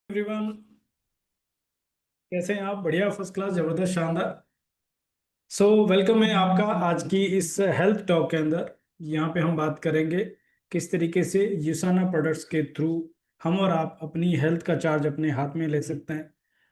Everyone, कैसे हैं आप? बढ़िया, फर्स्ट क्लास, जबरदस्त, शानदार। वेलकम है आपका आज की इस हेल्थ टॉक के अंदर। यहाँ पे हम बात करेंगे किस तरीके से यूसाना प्रोडक्ट्स के थ्रू हम और आप अपनी हेल्थ का चार्ज अपने हाथ में ले सकते हैं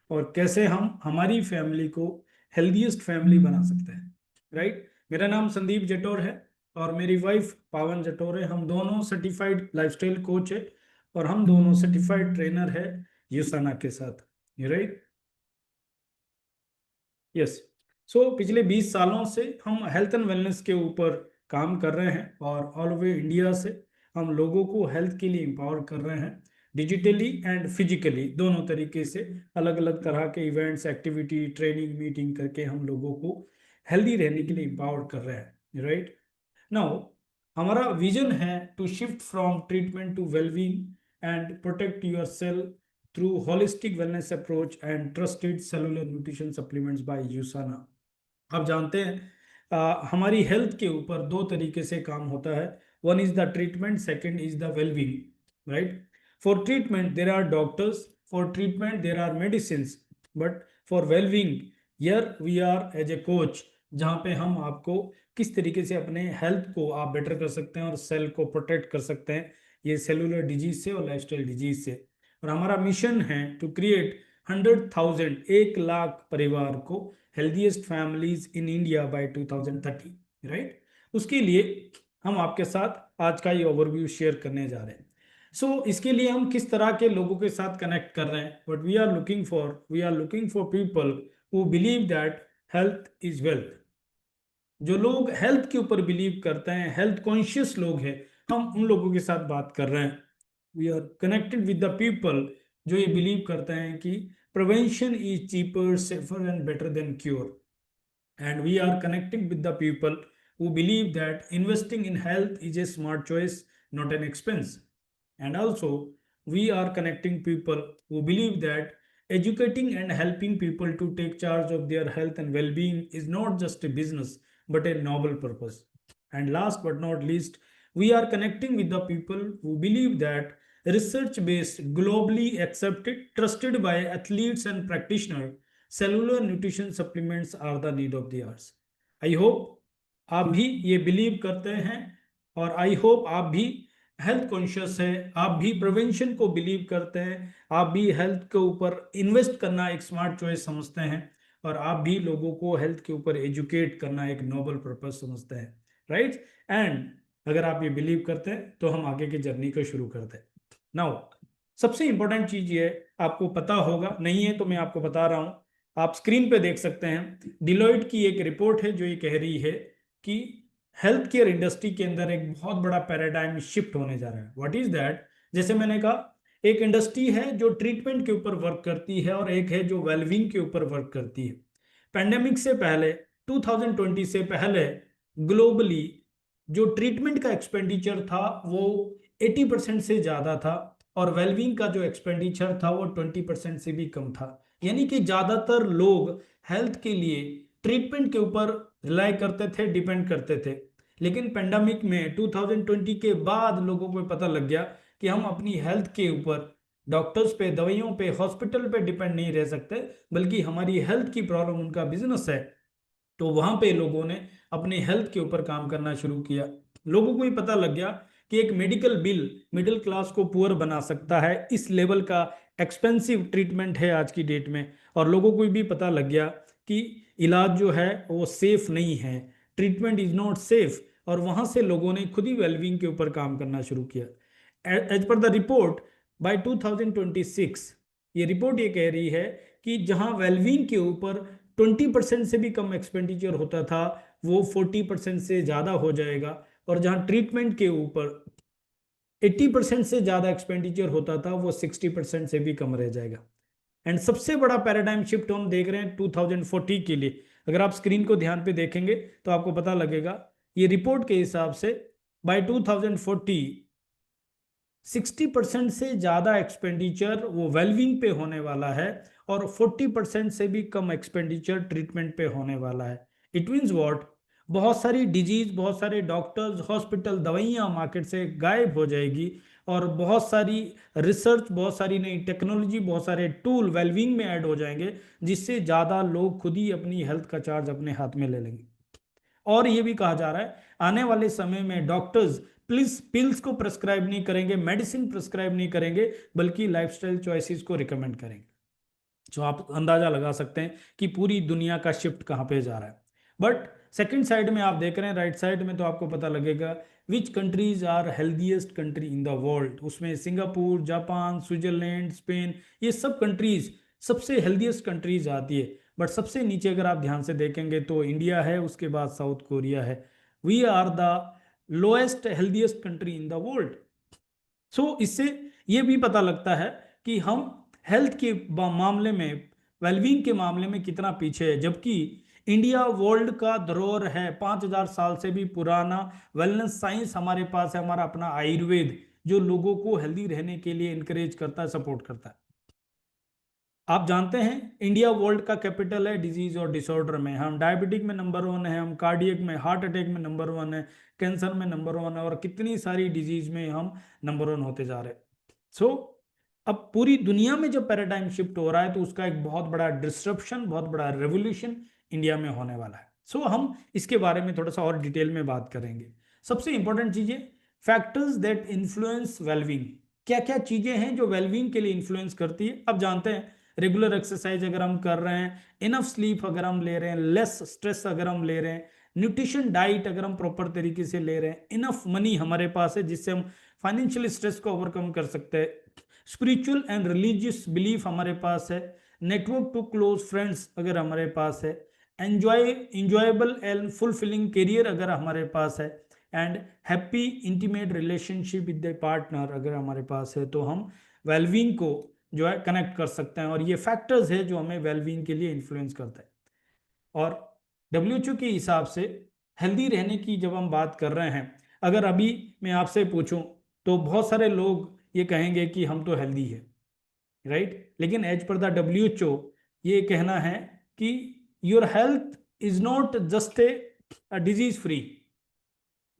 और कैसे हम हमारी फैमिली को हेल्दीएस्ट फैमिली बना सकते हैं। राइट। मेरा नाम संदीप जटोर है और मेरी वाइफ पावन जटोर है। हम दोनों सर्टिफाइड लाइफस्टाइल कोच है और हम दोनों सर्टिफाइड ट्रेनर है यूसाना के साथ। राइट। यस। पिछले 20 सालों से हम हेल्थ एंड वेलनेस के ऊपर काम कर रहे हैं और ऑल ओवर इंडिया से हम लोगों को हेल्थ के लिए एम्पावर कर रहे हैं, डिजिटली एंड फिजिकली दोनों तरीके से। अलग अलग तरह के इवेंट्स, एक्टिविटी, ट्रेनिंग, मीटिंग करके हम लोगों को हेल्दी रहने के लिए एम्पावर कर रहे हैं। राइट नाउ, हमारा विजन है to shift from treatment to wellbeing and protect your cell through holistic wellness approach and trusted cellular nutrition supplements by USANA। आप जानते हैं हमारी हेल्थ के ऊपर दो तरीके से काम होता है। One is the treatment, second is the wellbeing. Right. For treatment there are doctors, for treatment there are medicine, but for wellbeing here we are as a coach, जहाँ पे हम आपको किस तरीके से अपने हेल्थ को आप बेटर कर सकते हैं और सेल को प्रोटेक्ट कर सकते हैं ये सेलुलर डिजीज से और लाइफस्टाइल डिजीज से। और हमारा मिशन है टू क्रिएट 100,000, 1 लाख परिवार को healthiest families in India by 2030। Right. उसके लिए हम आपके साथ आज का ये ओवरव्यू शेयर करने जा रहे हैं। इसके लिए हम किस तरह के लोगों के साथ कनेक्ट कर रहे हैं, but we are looking for people who believe that health is wealth. जो लोग हेल्थ के ऊपर बिलीव करते हैं, हेल्थ कॉन्शियस लोग हैं, हम उन लोगों के साथ बात कर रहे हैं। We are connected with the people जो ये बिलीव करते हैं कि prevention is cheaper, safer and better than cure. And we are connecting with the people who believe that investing in health is a smart choice, not an expense. And also, we are connecting people who believe that educating and helping people to take charge of their health and well-being is not just a business but a noble purpose. And last but not least, we are connecting with the people who believe that research based, globally accepted, trusted by athletes and practitioners, cellular nutrition supplements are the need of the hours. I hope आप भी ये believe करते हैं और आई hope आप भी health conscious है, आप भी प्रिवेंशन को बिलीव करते हैं, आप भी हेल्थ के ऊपर इन्वेस्ट करना एक स्मार्ट चॉइस समझते हैं और आप भी लोगों को हेल्थ के ऊपर एजुकेट करना एक नोबल पर्पस समझते हैं। राइट। एंड अगर आप ये बिलीव करते हैं तो हम आगे की जर्नी को शुरू करते हैं। नाउ, सबसे इंपॉर्टेंट चीज ये आपको पता होगा, नहीं है तो मैं आपको बता रहा हूं। आप स्क्रीन पे देख सकते हैं, डिलॉयट की एक रिपोर्ट है जो ये कह रही है कि हेल्थ केयर इंडस्ट्री के अंदर एक बहुत बड़ा पैराडाइम शिफ्ट होने जा रहा है। What is that? जैसे मैंने कहा, एक इंडस्ट्री है जो ट्रीटमेंट के ऊपर वर्क करती है और एक है जो वेलबींग के ऊपर वर्क करती है। पेंडेमिक से पहले, 2020 से पहले, ग्लोबली जो ट्रीटमेंट का एक्सपेंडिचर था वो 80% से ज्यादा था और वेलबींग का जो एक्सपेंडिचर था वो 20% से भी कम था। यानी कि ज्यादातर लोग हेल्थ के लिए ट्रीटमेंट के ऊपर रिलाई करते थे, डिपेंड करते थे। लेकिन पेंडेमिक में 2020 के बाद लोगों को पता लग गया कि हम अपनी हेल्थ के ऊपर डॉक्टर्स पे, दवाइयों पे, हॉस्पिटल पे डिपेंड नहीं रह सकते, बल्कि हमारी हेल्थ की प्रॉब्लम उनका बिजनेस है। तो वहां पे लोगों ने अपने हेल्थ के ऊपर काम करना शुरू किया। लोगों को ही पता लग गया कि एक मेडिकल बिल मिडिल क्लास को पुअर बना सकता है, इस लेवल का एक्सपेंसिव ट्रीटमेंट है आज की डेट में। और लोगों को भी पता लग गया कि इलाज जो है वो सेफ नहीं है, ट्रीटमेंट इज नॉट सेफ। और वहां से लोगों ने खुद ही वेलबींग के ऊपर काम करना शुरू किया। As per the report, bye 2026, ये रिपोर्ट ये कह रही है कि जहां वेलबींग के ऊपर 20% से भी कम एक्सपेंडिचर होता था वो 40% से ज्यादा हो जाएगा, और जहां ट्रीटमेंट के ऊपर 80% से ज्यादा एक्सपेंडिचर होता था वो 60% से भी कम रह जाएगा। एंड सबसे बड़ा पैराडाइम शिफ्ट हम देख रहे हैं 2040 के लिए। अगर आप स्क्रीन को ध्यान पे देखेंगे तो आपको पता लगेगा, ये रिपोर्ट के हिसाब से बाय 2040 60% से ज्यादा एक्सपेंडिचर वो वेलबींग पे होने वाला है और 40% से भी कम एक्सपेंडिचर ट्रीटमेंट पे होने वाला है। It means what? बहुत सारी डिजीज, बहुत सारे डॉक्टर्स, हॉस्पिटल, दवाइयां मार्केट से गायब हो जाएगी और बहुत सारी रिसर्च, बहुत सारी नई टेक्नोलॉजी, बहुत सारे टूल वेलबींग में ऐड हो जाएंगे, जिससे ज़्यादा लोग खुद ही अपनी हेल्थ का चार्ज अपने हाथ में ले लेंगे। और ये भी कहा जा रहा है आने वाले समय में डॉक्टर्स प्लीज पिल्स को प्रेस्क्राइब नहीं करेंगे, मेडिसिन प्रेस्क्राइब नहीं करेंगे, बल्कि लाइफस्टाइल चॉइसेस को रिकमेंड करेंगे। जो आप अंदाजा लगा सकते हैं कि पूरी दुनिया का शिफ्ट कहाँ पे जा रहा है। बट सेकंड साइड में आप देख रहे हैं, राइट साइड में, तो आपको पता लगेगा which countries are healthiest country in the world. उसमें सिंगापुर, जापान, स्विट्जरलैंड, स्पेन, ये सब कंट्रीज सबसे हेल्दीएस्ट कंट्रीज आती है। बट सबसे नीचे अगर आप ध्यान से देखेंगे तो इंडिया है, उसके बाद साउथ कोरिया है। We are the lowest healthiest country in the world. So इससे ये भी पता लगता है कि हम हेल्थ के मामले में, वेलबींग के मामले में कितना पीछे है। जबकि इंडिया वर्ल्ड का धरोहर है, 5,000 साल से भी पुराना वेलनेस साइंस हमारे पास है, हमारा अपना आयुर्वेद, जो लोगों को हेल्दी रहने के लिए इंकरेज करता है, सपोर्ट करता है। आप जानते हैं इंडिया वर्ल्ड का कैपिटल है डिजीज और डिसऑर्डर में। हम डायबिटिक में नंबर 1 है, हम कार्डियक में, हार्ट अटैक में नंबर 1 है, कैंसर में नंबर 1 है, और कितनी सारी डिजीज में हम नंबर 1 होते जा रहे हैं। सो अब पूरी दुनिया में जो पैराडाइम शिफ्ट हो रहा है, तो उसका एक बहुत बड़ा डिस्ट्रप्शन, बहुत बड़ा रेवोल्यूशन इंडिया में होने वाला है। सो हम इसके बारे में थोड़ा सा और डिटेल में बात करेंगे। सबसे इंपॉर्टेंट चीजें, फैक्टर्स दैट इन्फ्लुएंस वेलबींग। क्या क्या चीजें हैं जो वेलबींग के लिए इन्फ्लुएंस करती है। अब जानते हैं रेगुलर एक्सरसाइज अगर हम कर रहे हैं, इनफ स्लीप अगर हम ले रहे हैं, लेस स्ट्रेस अगर हम ले रहे हैं, न्यूट्रिशन डाइट अगर हम प्रॉपर तरीके से ले रहे हैं, इनफ मनी हमारे पास है जिससे हम फाइनेंशियल स्ट्रेस को ओवरकम कर सकते हैं, स्पिरिचुअल एंड रिलीजियस बिलीफ हमारे पास है, नेटवर्क टू क्लोज फ्रेंड्स अगर हमारे पास है, इंजॉयबल एंड फुलफिलिंग करियर अगर हमारे पास है, and happy intimate relationship with the partner अगर हमारे पास है, तो हम वेलबींग को जो है कनेक्ट कर सकते हैं। और ये फैक्टर्स है जो हमें वेलबींग के लिए इन्फ्लुएंस करता है। और डब्ल्यूएचओ के हिसाब से हेल्दी रहने की जब हम बात कर रहे हैं, अगर अभी मैं आपसे पूछूं तो बहुत सारे लोग ये कहेंगे कि हम तो हेल्दी है, राइट। लेकिन एज पर द डब्ल्यूएचओ ये कहना है कि your health is not just a disease free.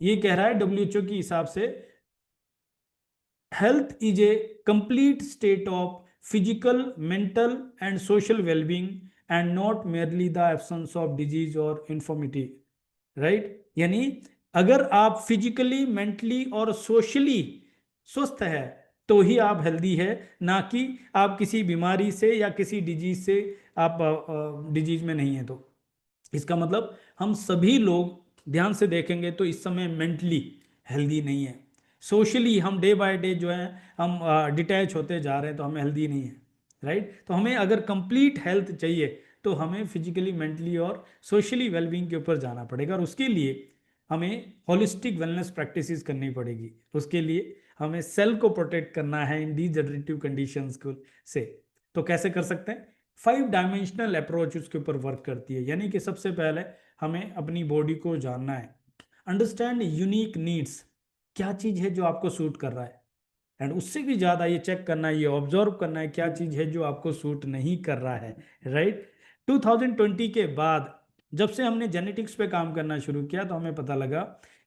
ये कह रहा है डब्ल्यूएचओ के हिसाब से health is a complete state of physical, mental and social well-being and not merely the absence of disease or infirmity, right। यानी अगर आप फिजिकली, मेंटली और सोशली स्वस्थ है तो ही आप हेल्दी है, ना कि आप किसी बीमारी से या किसी डिजीज से आप डिजीज में नहीं है। तो इसका मतलब हम सभी लोग ध्यान से देखेंगे तो इस समय मेंटली हेल्दी नहीं है, सोशली हम डे बाय डे जो है हम डिटैच होते जा रहे हैं, तो हमें हेल्दी नहीं है, राइट। तो हमें अगर कंप्लीट हेल्थ चाहिए तो हमें फिजिकली, मेंटली और सोशली वेलबींग के ऊपर जाना पड़ेगा, और उसके लिए हमें होलिस्टिक वेलनेस प्रैक्टिसेस करनी पड़ेगी। उसके लिए हमें सेल को प्रोटेक्ट करना है इन डीजनरेटिव कंडीशंस को से। तो कैसे कर सकते हैं, 5 डायमेंशनल अप्रोच उसके ऊपर वर्क करती है। यानी कि सबसे पहले हमें अपनी बॉडी को जानना है, अंडरस्टैंड यूनिक नीड्स, क्या चीज़ है जो आपको सूट कर रहा है, एंड उससे भी ज़्यादा ये चेक करना है, ये ऑब्जर्व करना है क्या चीज़ है जो आपको सूट नहीं कर रहा है, राइट। 2020 के बाद जब से हमने जेनेटिक्स पे काम करना शुरू किया, तो हमें पता लगा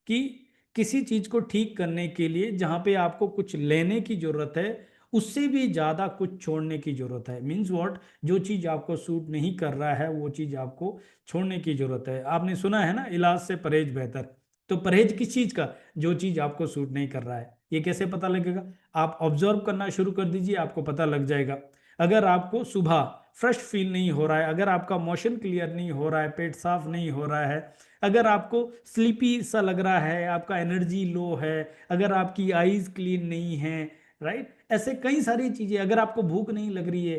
कि किसी चीज़ को ठीक करने के लिए जहाँ पे आपको कुछ लेने की ज़रूरत है, उससे भी ज़्यादा कुछ छोड़ने की ज़रूरत है। मीन्स वॉट, जो चीज़ आपको सूट नहीं कर रहा है वो चीज़ आपको छोड़ने की ज़रूरत है। आपने सुना है ना, इलाज से परहेज बेहतर। तो परहेज किस चीज़ का, जो चीज़ आपको सूट नहीं कर रहा है। ये कैसे पता लगेगा, आप ऑब्जर्व करना शुरू कर दीजिए, आपको पता लग जाएगा। अगर आपको सुबह फ्रेश फील नहीं हो रहा है, अगर आपका मोशन क्लियर नहीं हो रहा है, पेट साफ नहीं हो रहा है, अगर आपको स्लीपी सा लग रहा है, आपका एनर्जी लो है, अगर आपकी आईज क्लीन नहीं है, राइट, ऐसे कई सारी चीज़ें, अगर आपको भूख नहीं लग रही है,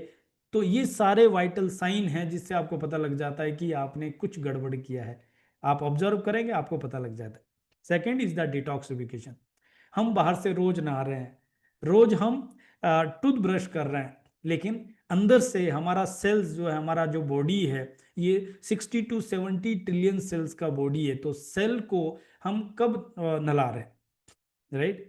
तो ये सारे वाइटल साइन हैं जिससे आपको पता लग जाता है कि आपने कुछ गड़बड़ किया है। आप ऑब्जर्व करेंगे, आपको पता लग जाता है। Second is the detoxification. हम बाहर से रोज नहा रहे हैं, रोज हम टूथब्रश कर रहे हैं, लेकिन अंदर से हमारा सेल्स जो है, हमारा जो बॉडी है, ये 60 to 70 ट्रिलियन सेल्स का बॉडी है। तो सेल को हम कब नला रहे हैं, राइट।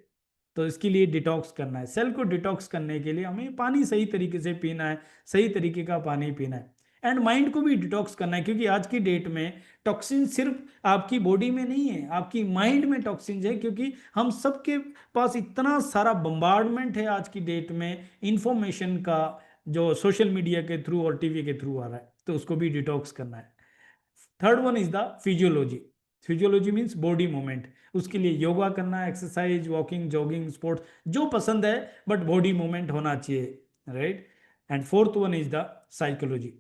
तो इसके लिए डिटॉक्स करना है। सेल को डिटॉक्स करने के लिए हमें पानी सही तरीके से पीना है, सही तरीके का पानी पीना है। एंड माइंड को भी डिटॉक्स करना है, क्योंकि आज की डेट में टॉक्सिन सिर्फ आपकी बॉडी में नहीं है, आपकी माइंड में टॉक्सिन है, क्योंकि हम सबके पास इतना सारा बम्बार्डमेंट है आज की डेट में इंफॉर्मेशन का, जो सोशल मीडिया के थ्रू और टीवी के थ्रू आ रहा है, तो उसको भी डिटॉक्स करना है। Third one is the physiology. Physiology means body movement. उसके लिए योगा करना है, एक्सरसाइज, वॉकिंग, जॉगिंग, स्पोर्ट्स, जो पसंद है, बट बॉडी मूवमेंट होना चाहिए, right. And fourth one is the psychology.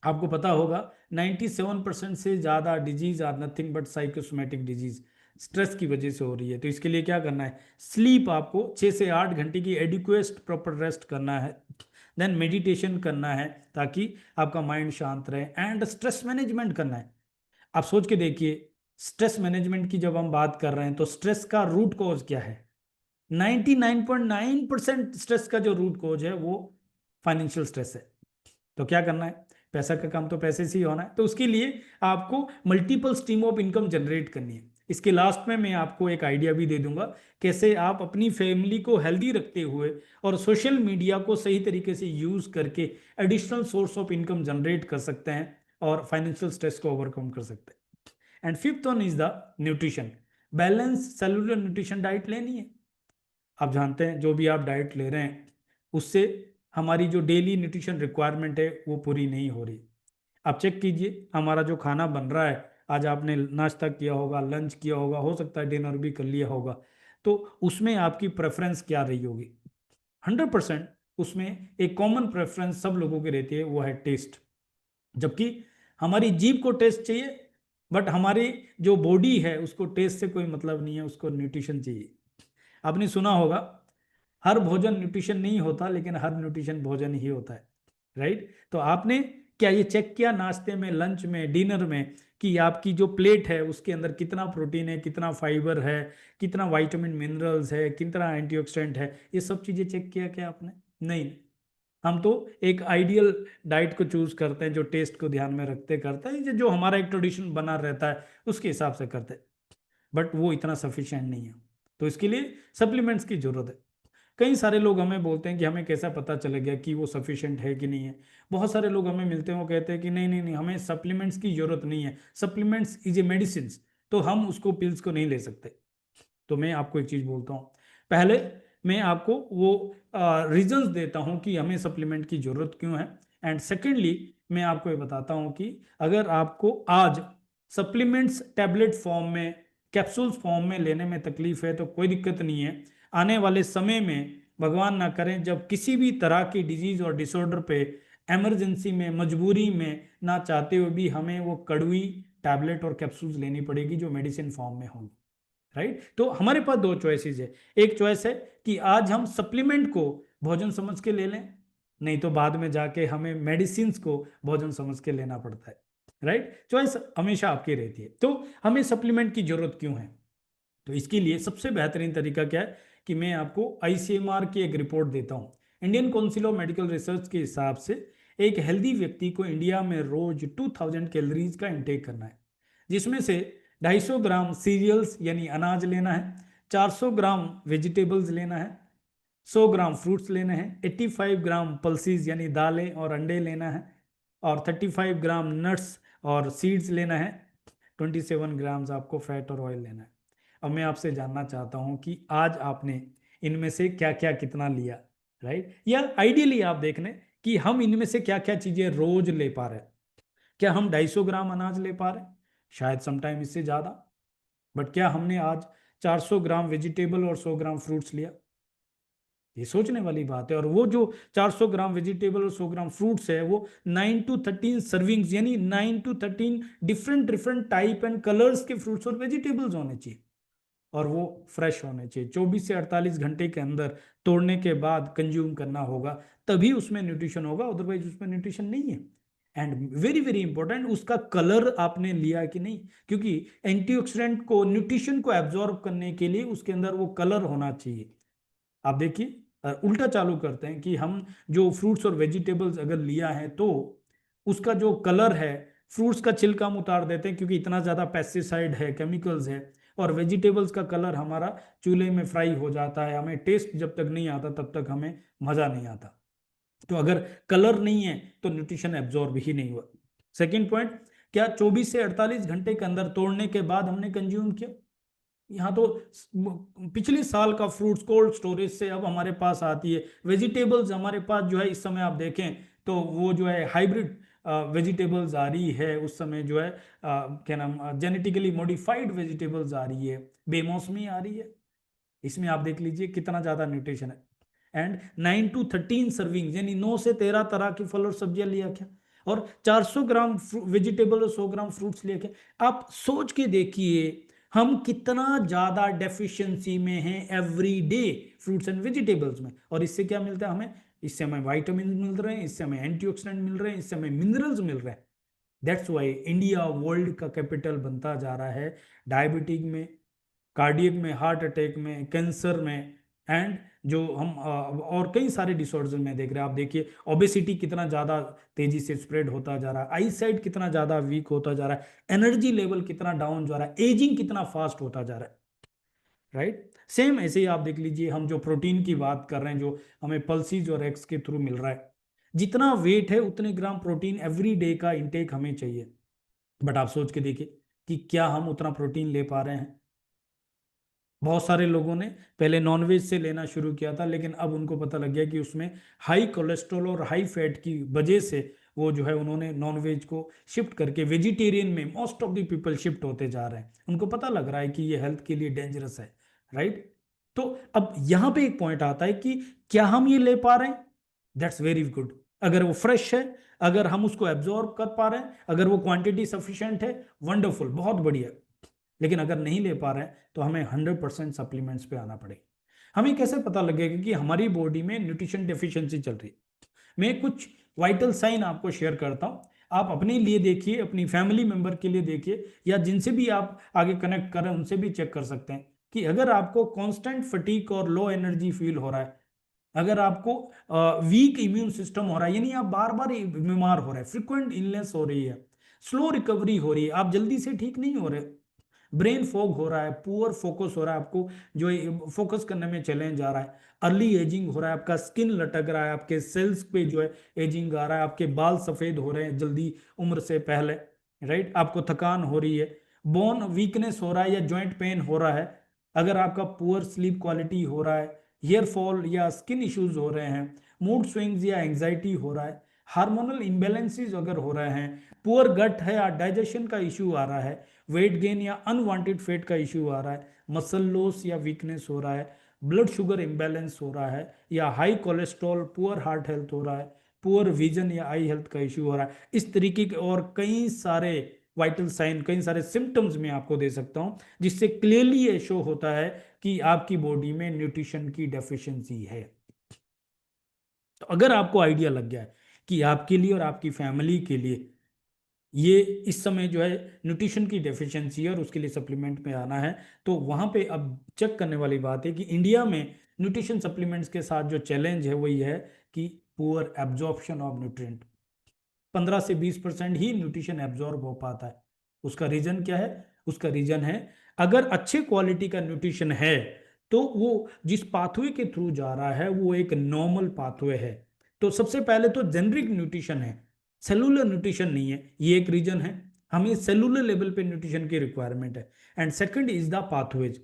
आपको पता होगा 97% से ज़्यादा disease are nothing but psychosomatic disease stress की वजह से हो रही है। तो इसके लिए क्या करना है, स्लीप, आपको 6 से 8 घंटे की एडिक्वेट प्रॉपर रेस्ट करना है, देन मेडिटेशन करना है ताकि आपका माइंड शांत रहे, एंड स्ट्रेस मैनेजमेंट करना है। आप सोच के देखिए, स्ट्रेस मैनेजमेंट की जब हम बात कर रहे हैं तो स्ट्रेस का रूट कॉज क्या है? 99.9% स्ट्रेस का जो रूट कॉज है वो फाइनेंशियल स्ट्रेस है। तो क्या करना है, पैसा का काम तो पैसे से ही होना है, तो उसके लिए आपको multiple stream of income generate करनी है। इसके लास्ट में मैं आपको एक आइडिया भी दे दूंगा कैसे आप अपनी फैमिली को हेल्दी रखते हुए और सोशल मीडिया को सही तरीके से यूज करके additional source of income generate कर सकते हैं और फाइनेंशियल स्ट्रेस को ओवरकम कर सकते हैं। And fifth one is the nutrition. Balance cellular nutrition diet लेनी है। आप जानते हैं जो भी आप डाइट ले रहे हैं उससे हमारी जो डेली न्यूट्रिशन रिक्वायरमेंट है वो पूरी नहीं हो रही। आप चेक कीजिए, हमारा जो खाना बन रहा है, आज आपने नाश्ता किया होगा, लंच किया होगा, हो सकता है डिनर भी कर लिया होगा, तो उसमें आपकी प्रेफरेंस क्या रही होगी? 100% उसमें एक कॉमन प्रेफरेंस सब लोगों की रहती है, वो है टेस्ट। जबकि हमारी जीभ को टेस्ट चाहिए, बट हमारी जो बॉडी है उसको टेस्ट से कोई मतलब नहीं है, उसको न्यूट्रिशन चाहिए। आपने सुना होगा, हर भोजन न्यूट्रिशन नहीं होता, लेकिन हर न्यूट्रिशन भोजन ही होता है, राइट। तो आपने क्या ये चेक किया नाश्ते में, लंच में, डिनर में, कि आपकी जो प्लेट है उसके अंदर कितना प्रोटीन है, कितना फाइबर है, कितना विटामिन मिनरल्स है, कितना एंटीऑक्सीडेंट है? ये सब चीजें चेक किया क्या आपने? नहीं। हम तो एक आइडियल डाइट को चूज करते हैं जो टेस्ट को ध्यान में रखते करते हैं, जो हमारा एक ट्रेडिशन बना रहता है उसके हिसाब से करते हैं, बट वो इतना सफिशिएंट नहीं है। तो इसके लिए सप्लीमेंट्स की जरूरत है। कई सारे लोग हमें बोलते हैं कि हमें कैसा पता चलेगा कि वो सफिशिएंट है कि नहीं है। बहुत सारे लोग हमें मिलते हैं, वो कहते हैं कि नहीं नहीं नहीं, हमें सप्लीमेंट्स की जरूरत नहीं है, सप्लीमेंट्स इज ए मेडिसिन, तो हम उसको पिल्स को नहीं ले सकते। तो मैं आपको एक चीज बोलता हूँ, पहले मैं आपको वो रीजंस देता हूँ कि हमें सप्लीमेंट की जरूरत क्यों है, एंड सेकेंडली मैं आपको ये बताता हूँ कि अगर आपको आज सप्लीमेंट्स टैबलेट फॉर्म में, कैप्सूल्स फॉर्म में लेने में तकलीफ है तो कोई दिक्कत नहीं है। आने वाले समय में भगवान ना करें जब किसी भी तरह की डिजीज और डिसऑर्डर पे इमरजेंसी में, मजबूरी में, ना चाहते हुए भी हमें वो कड़वी टैबलेट और कैप्सूल्स लेनी पड़ेगी जो मेडिसिन फॉर्म में होंगी, राइट। तो हमारे पास दो चॉइसेस है। एक चॉइस है कि आज हम सप्लीमेंट को भोजन समझ के ले लें, नहीं तो बाद में जाके हमें मेडिसिन को भोजन समझ के लेना पड़ता है, राइट। चॉइस हमेशा आपकी रहती है। तो हमें सप्लीमेंट की जरूरत क्यों है? तो इसके लिए सबसे बेहतरीन तरीका क्या है कि मैं आपको आईसीएमआर की एक रिपोर्ट देता हूं। Indian council of medical research के हिसाब से एक हेल्दी व्यक्ति को इंडिया में रोज 2000 कैलोरीज का इंटेक करना है, जिसमें से 250 ग्राम सीरियल्स यानी अनाज लेना है, 400 ग्राम वेजिटेबल्स लेना है, 100 ग्राम फ्रूट्स लेने हैं, 85 ग्राम पल्सीज यानी दालें और अंडे लेना है, और 35 ग्राम नट्स और सीड्स लेना है, 27 ग्राम्स आपको फैट और ऑयल लेना है। अब मैं आपसे जानना चाहता हूं कि आज आपने इनमें से क्या क्या कितना लिया, राइट। या आइडियली आप देख लें कि हम इनमें से क्या क्या चीजें रोज ले पा रहे हैं। क्या हम 250 ग्राम अनाज ले पा रहे हैं? शायद समटाइम इससे ज्यादा। बट क्या हमने आज 400 ग्राम वेजिटेबल और 100 ग्राम फ्रूट्स लिया? ये सोचने वाली बात है। और वो जो 400 ग्राम वेजिटेबल और 100 ग्राम फ्रूट्स है वो 9 to 13 सर्विंग्स यानी 9 to 13 different different type and colours के फ्रूट्स और वेजिटेबल्स होने चाहिए, और वो फ्रेश होने चाहिए। 24 से 48 घंटे के अंदर तोड़ने के बाद कंज्यूम करना होगा, तभी उसमें न्यूट्रिशन होगा, अदरवाइज उसमें न्यूट्रिशन नहीं है। एंड वेरी वेरी इंपॉर्टेंट, उसका कलर आपने लिया कि नहीं, क्योंकि एंटीऑक्सीडेंट को, न्यूट्रिशन को एब्जॉर्ब करने के लिए उसके अंदर वो कलर होना चाहिए। आप देखिए, उल्टा चालू करते हैं कि हम जो फ्रूट्स और वेजिटेबल्स अगर लिया है तो उसका जो कलर है, फ्रूट्स का छिलका हम उतार देते हैं क्योंकि इतना ज़्यादा पेस्टिसाइड है, केमिकल्स है, और वेजिटेबल्स का कलर हमारा चूल्हे में फ्राई हो जाता है, हमें टेस्ट जब तक नहीं आता तब तक हमें मज़ा नहीं आता। तो अगर कलर नहीं है तो न्यूट्रिशन एब्जॉर्ब ही नहीं हुआ। सेकंड पॉइंट, क्या 24 से 48 घंटे के अंदर तोड़ने के बाद हमने कंज्यूम किया? यहाँ तो पिछले साल का फ्रूट्स कोल्ड स्टोरेज से अब हमारे पास आती है। वेजिटेबल्स हमारे पास जो है इस समय आप देखें तो वो जो है हाइब्रिड वेजिटेबल्स आ रही है, उस समय जो है क्या नाम जेनेटिकली मॉडिफाइड वेजिटेबल्स आ रही है, बेमौसमी आ रही है। इसमें आप देख लीजिए कितना ज्यादा न्यूट्रिशन है। एंड 9 to 13 सर्विंग, यानी 9 से 13 तरह की फल और सब्जियां लिया क्या, और 400 ग्राम वेजिटेबल और 100 ग्राम फ्रूट्स लिया क्या। आप सोच के देखिए हम कितना ज्यादा डेफिशिएंसी में हैं every day fruits and vegetables में। और इससे क्या मिलता है हमें? इससे हमें वाइटामिन मिल रहे हैं, इससे हमें एंटीऑक्सीडेंट मिल रहे हैं, इससे हमें मिनरल्स मिल रहे हैं। दैट्स वाई इंडिया वर्ल्ड का कैपिटल बनता जा रहा है डायबिटिक में, कार्डियक में, हार्ट अटैक में, कैंसर में, एंड जो हम और कई सारे डिसऑर्डर में देख रहे हैं। आप देखिए ओबेसिटी कितना ज़्यादा तेजी से स्प्रेड होता जा रहा है, आई साइट कितना ज़्यादा वीक होता जा रहा है, एनर्जी लेवल कितना डाउन जा रहा है, एजिंग कितना फास्ट होता जा रहा है। राइट, सेम ऐसे ही आप देख लीजिए हम जो प्रोटीन की बात कर रहे हैं जो हमें पल्सीज और एग्स के थ्रू मिल रहा है, जितना वेट है उतने ग्राम प्रोटीन एवरी डे का इंटेक हमें चाहिए। बट आप सोच के देखिए कि क्या हम उतना प्रोटीन ले पा रहे हैं? बहुत सारे लोगों ने पहले नॉनवेज से लेना शुरू किया था, लेकिन अब उनको पता लग गया कि उसमें हाई कोलेस्ट्रॉल और हाई फैट की वजह से वो जो है उन्होंने नॉनवेज को शिफ्ट करके वेजिटेरियन में most of the people shift होते जा रहे हैं। उनको पता लग रहा है कि ये हेल्थ के लिए डेंजरस है। राइट, तो अब यहाँ पे एक पॉइंट आता है कि क्या हम ये ले पा रहे हैं? That's very good. अगर वो फ्रेश है, अगर हम उसको एब्जॉर्ब कर पा रहे हैं, अगर वो क्वांटिटी सफिशिएंट है, वंडरफुल, बहुत बढ़िया। लेकिन अगर नहीं ले पा रहे हैं तो हमें 100% सप्लीमेंट्स पे आना पड़ेगा। हमें कैसे पता लगेगा कि हमारी बॉडी में न्यूट्रिशन डेफिशिएंसी चल रही है? मैं कुछ वाइटल साइन आपको शेयर करता हूं, आप अपने लिए देखिए, अपनी फैमिली मेंबर के लिए देखिए, या जिनसे भी आप आगे कनेक्ट कर रहे हैं उनसे भी चेक कर सकते हैं कि अगर आपको कांस्टेंट फटीक और लो एनर्जी फील हो रहा है, अगर आपको वीक इम्यून सिस्टम हो रहा है, यानी आप बार बार बीमार हो रहे हैं, फ्रिक्वेंट इलनेस हो रही है, स्लो रिकवरी हो रही है, आप जल्दी से ठीक नहीं हो रहे, ब्रेन फॉग हो रहा है, पुअर फोकस हो रहा है, आपको जो फोकस करने में चैलेंज आ रहा है, अर्ली एजिंग हो रहा है, आपका स्किन लटक रहा है, आपके सेल्स पे जो है एजिंग आ रहा है, आपके बाल सफेद हो रहे हैं जल्दी उम्र से पहले, राइट, आपको थकान हो रही है, बोन वीकनेस हो रहा है या जॉइंट पेन हो रहा है, अगर आपका पुअर स्लीप क्वालिटी हो रहा है, हेयर फॉल या स्किन इश्यूज हो रहे हैं, मूड स्विंग्स या एंग्जाइटी हो रहा है, हार्मोनल इम्बेलेंसेस अगर हो रहे हैं, पुअर गट है या डाइजेशन का इश्यू आ रहा है, वेट गेन या अनवांटेड फेट का इश्यू आ रहा है, मसल लॉस या वीकनेस हो रहा है, ब्लड शुगर इम्बैलेंस हो रहा है, या high cholesterol, poor heart health हो रहा है, पुअर विजन या आई हेल्थ का इश्यू हो रहा है, इस तरीके के और कई सारे वाइटल साइन, कई सारे सिम्टम्स मैं आपको दे सकता हूं जिससे क्लियरली ये शो होता है कि आपकी बॉडी में न्यूट्रिशन की डेफिशिएंसी है। तो अगर आपको आइडिया लग गया है कि आपके लिए और आपकी फैमिली के लिए ये इस समय जो है न्यूट्रिशन की डेफिशिएंसी है और उसके लिए सप्लीमेंट में आना है, तो वहां पे अब चेक करने वाली बात है कि इंडिया में न्यूट्रिशन सप्लीमेंट्स के साथ जो चैलेंज है वो ये है कि पुअर एब्जॉर्प्शन ऑफ न्यूट्रिएंट, 15 से 20% ही न्यूट्रिशन एब्जॉर्ब हो पाता है। उसका रीजन क्या है? उसका रीजन है, अगर अच्छे क्वालिटी का न्यूट्रिशन है तो वो जिस पाथवे के थ्रू जा रहा है वो एक नॉर्मल पाथवे है। तो सबसे पहले तो जेनरिक न्यूट्रिशन है, सेलुलर न्यूट्रिशन नहीं है, ये एक रीजन है। हमें सेलुलर लेवल पे न्यूट्रिशन की रिक्वायरमेंट है। And second is the pathways.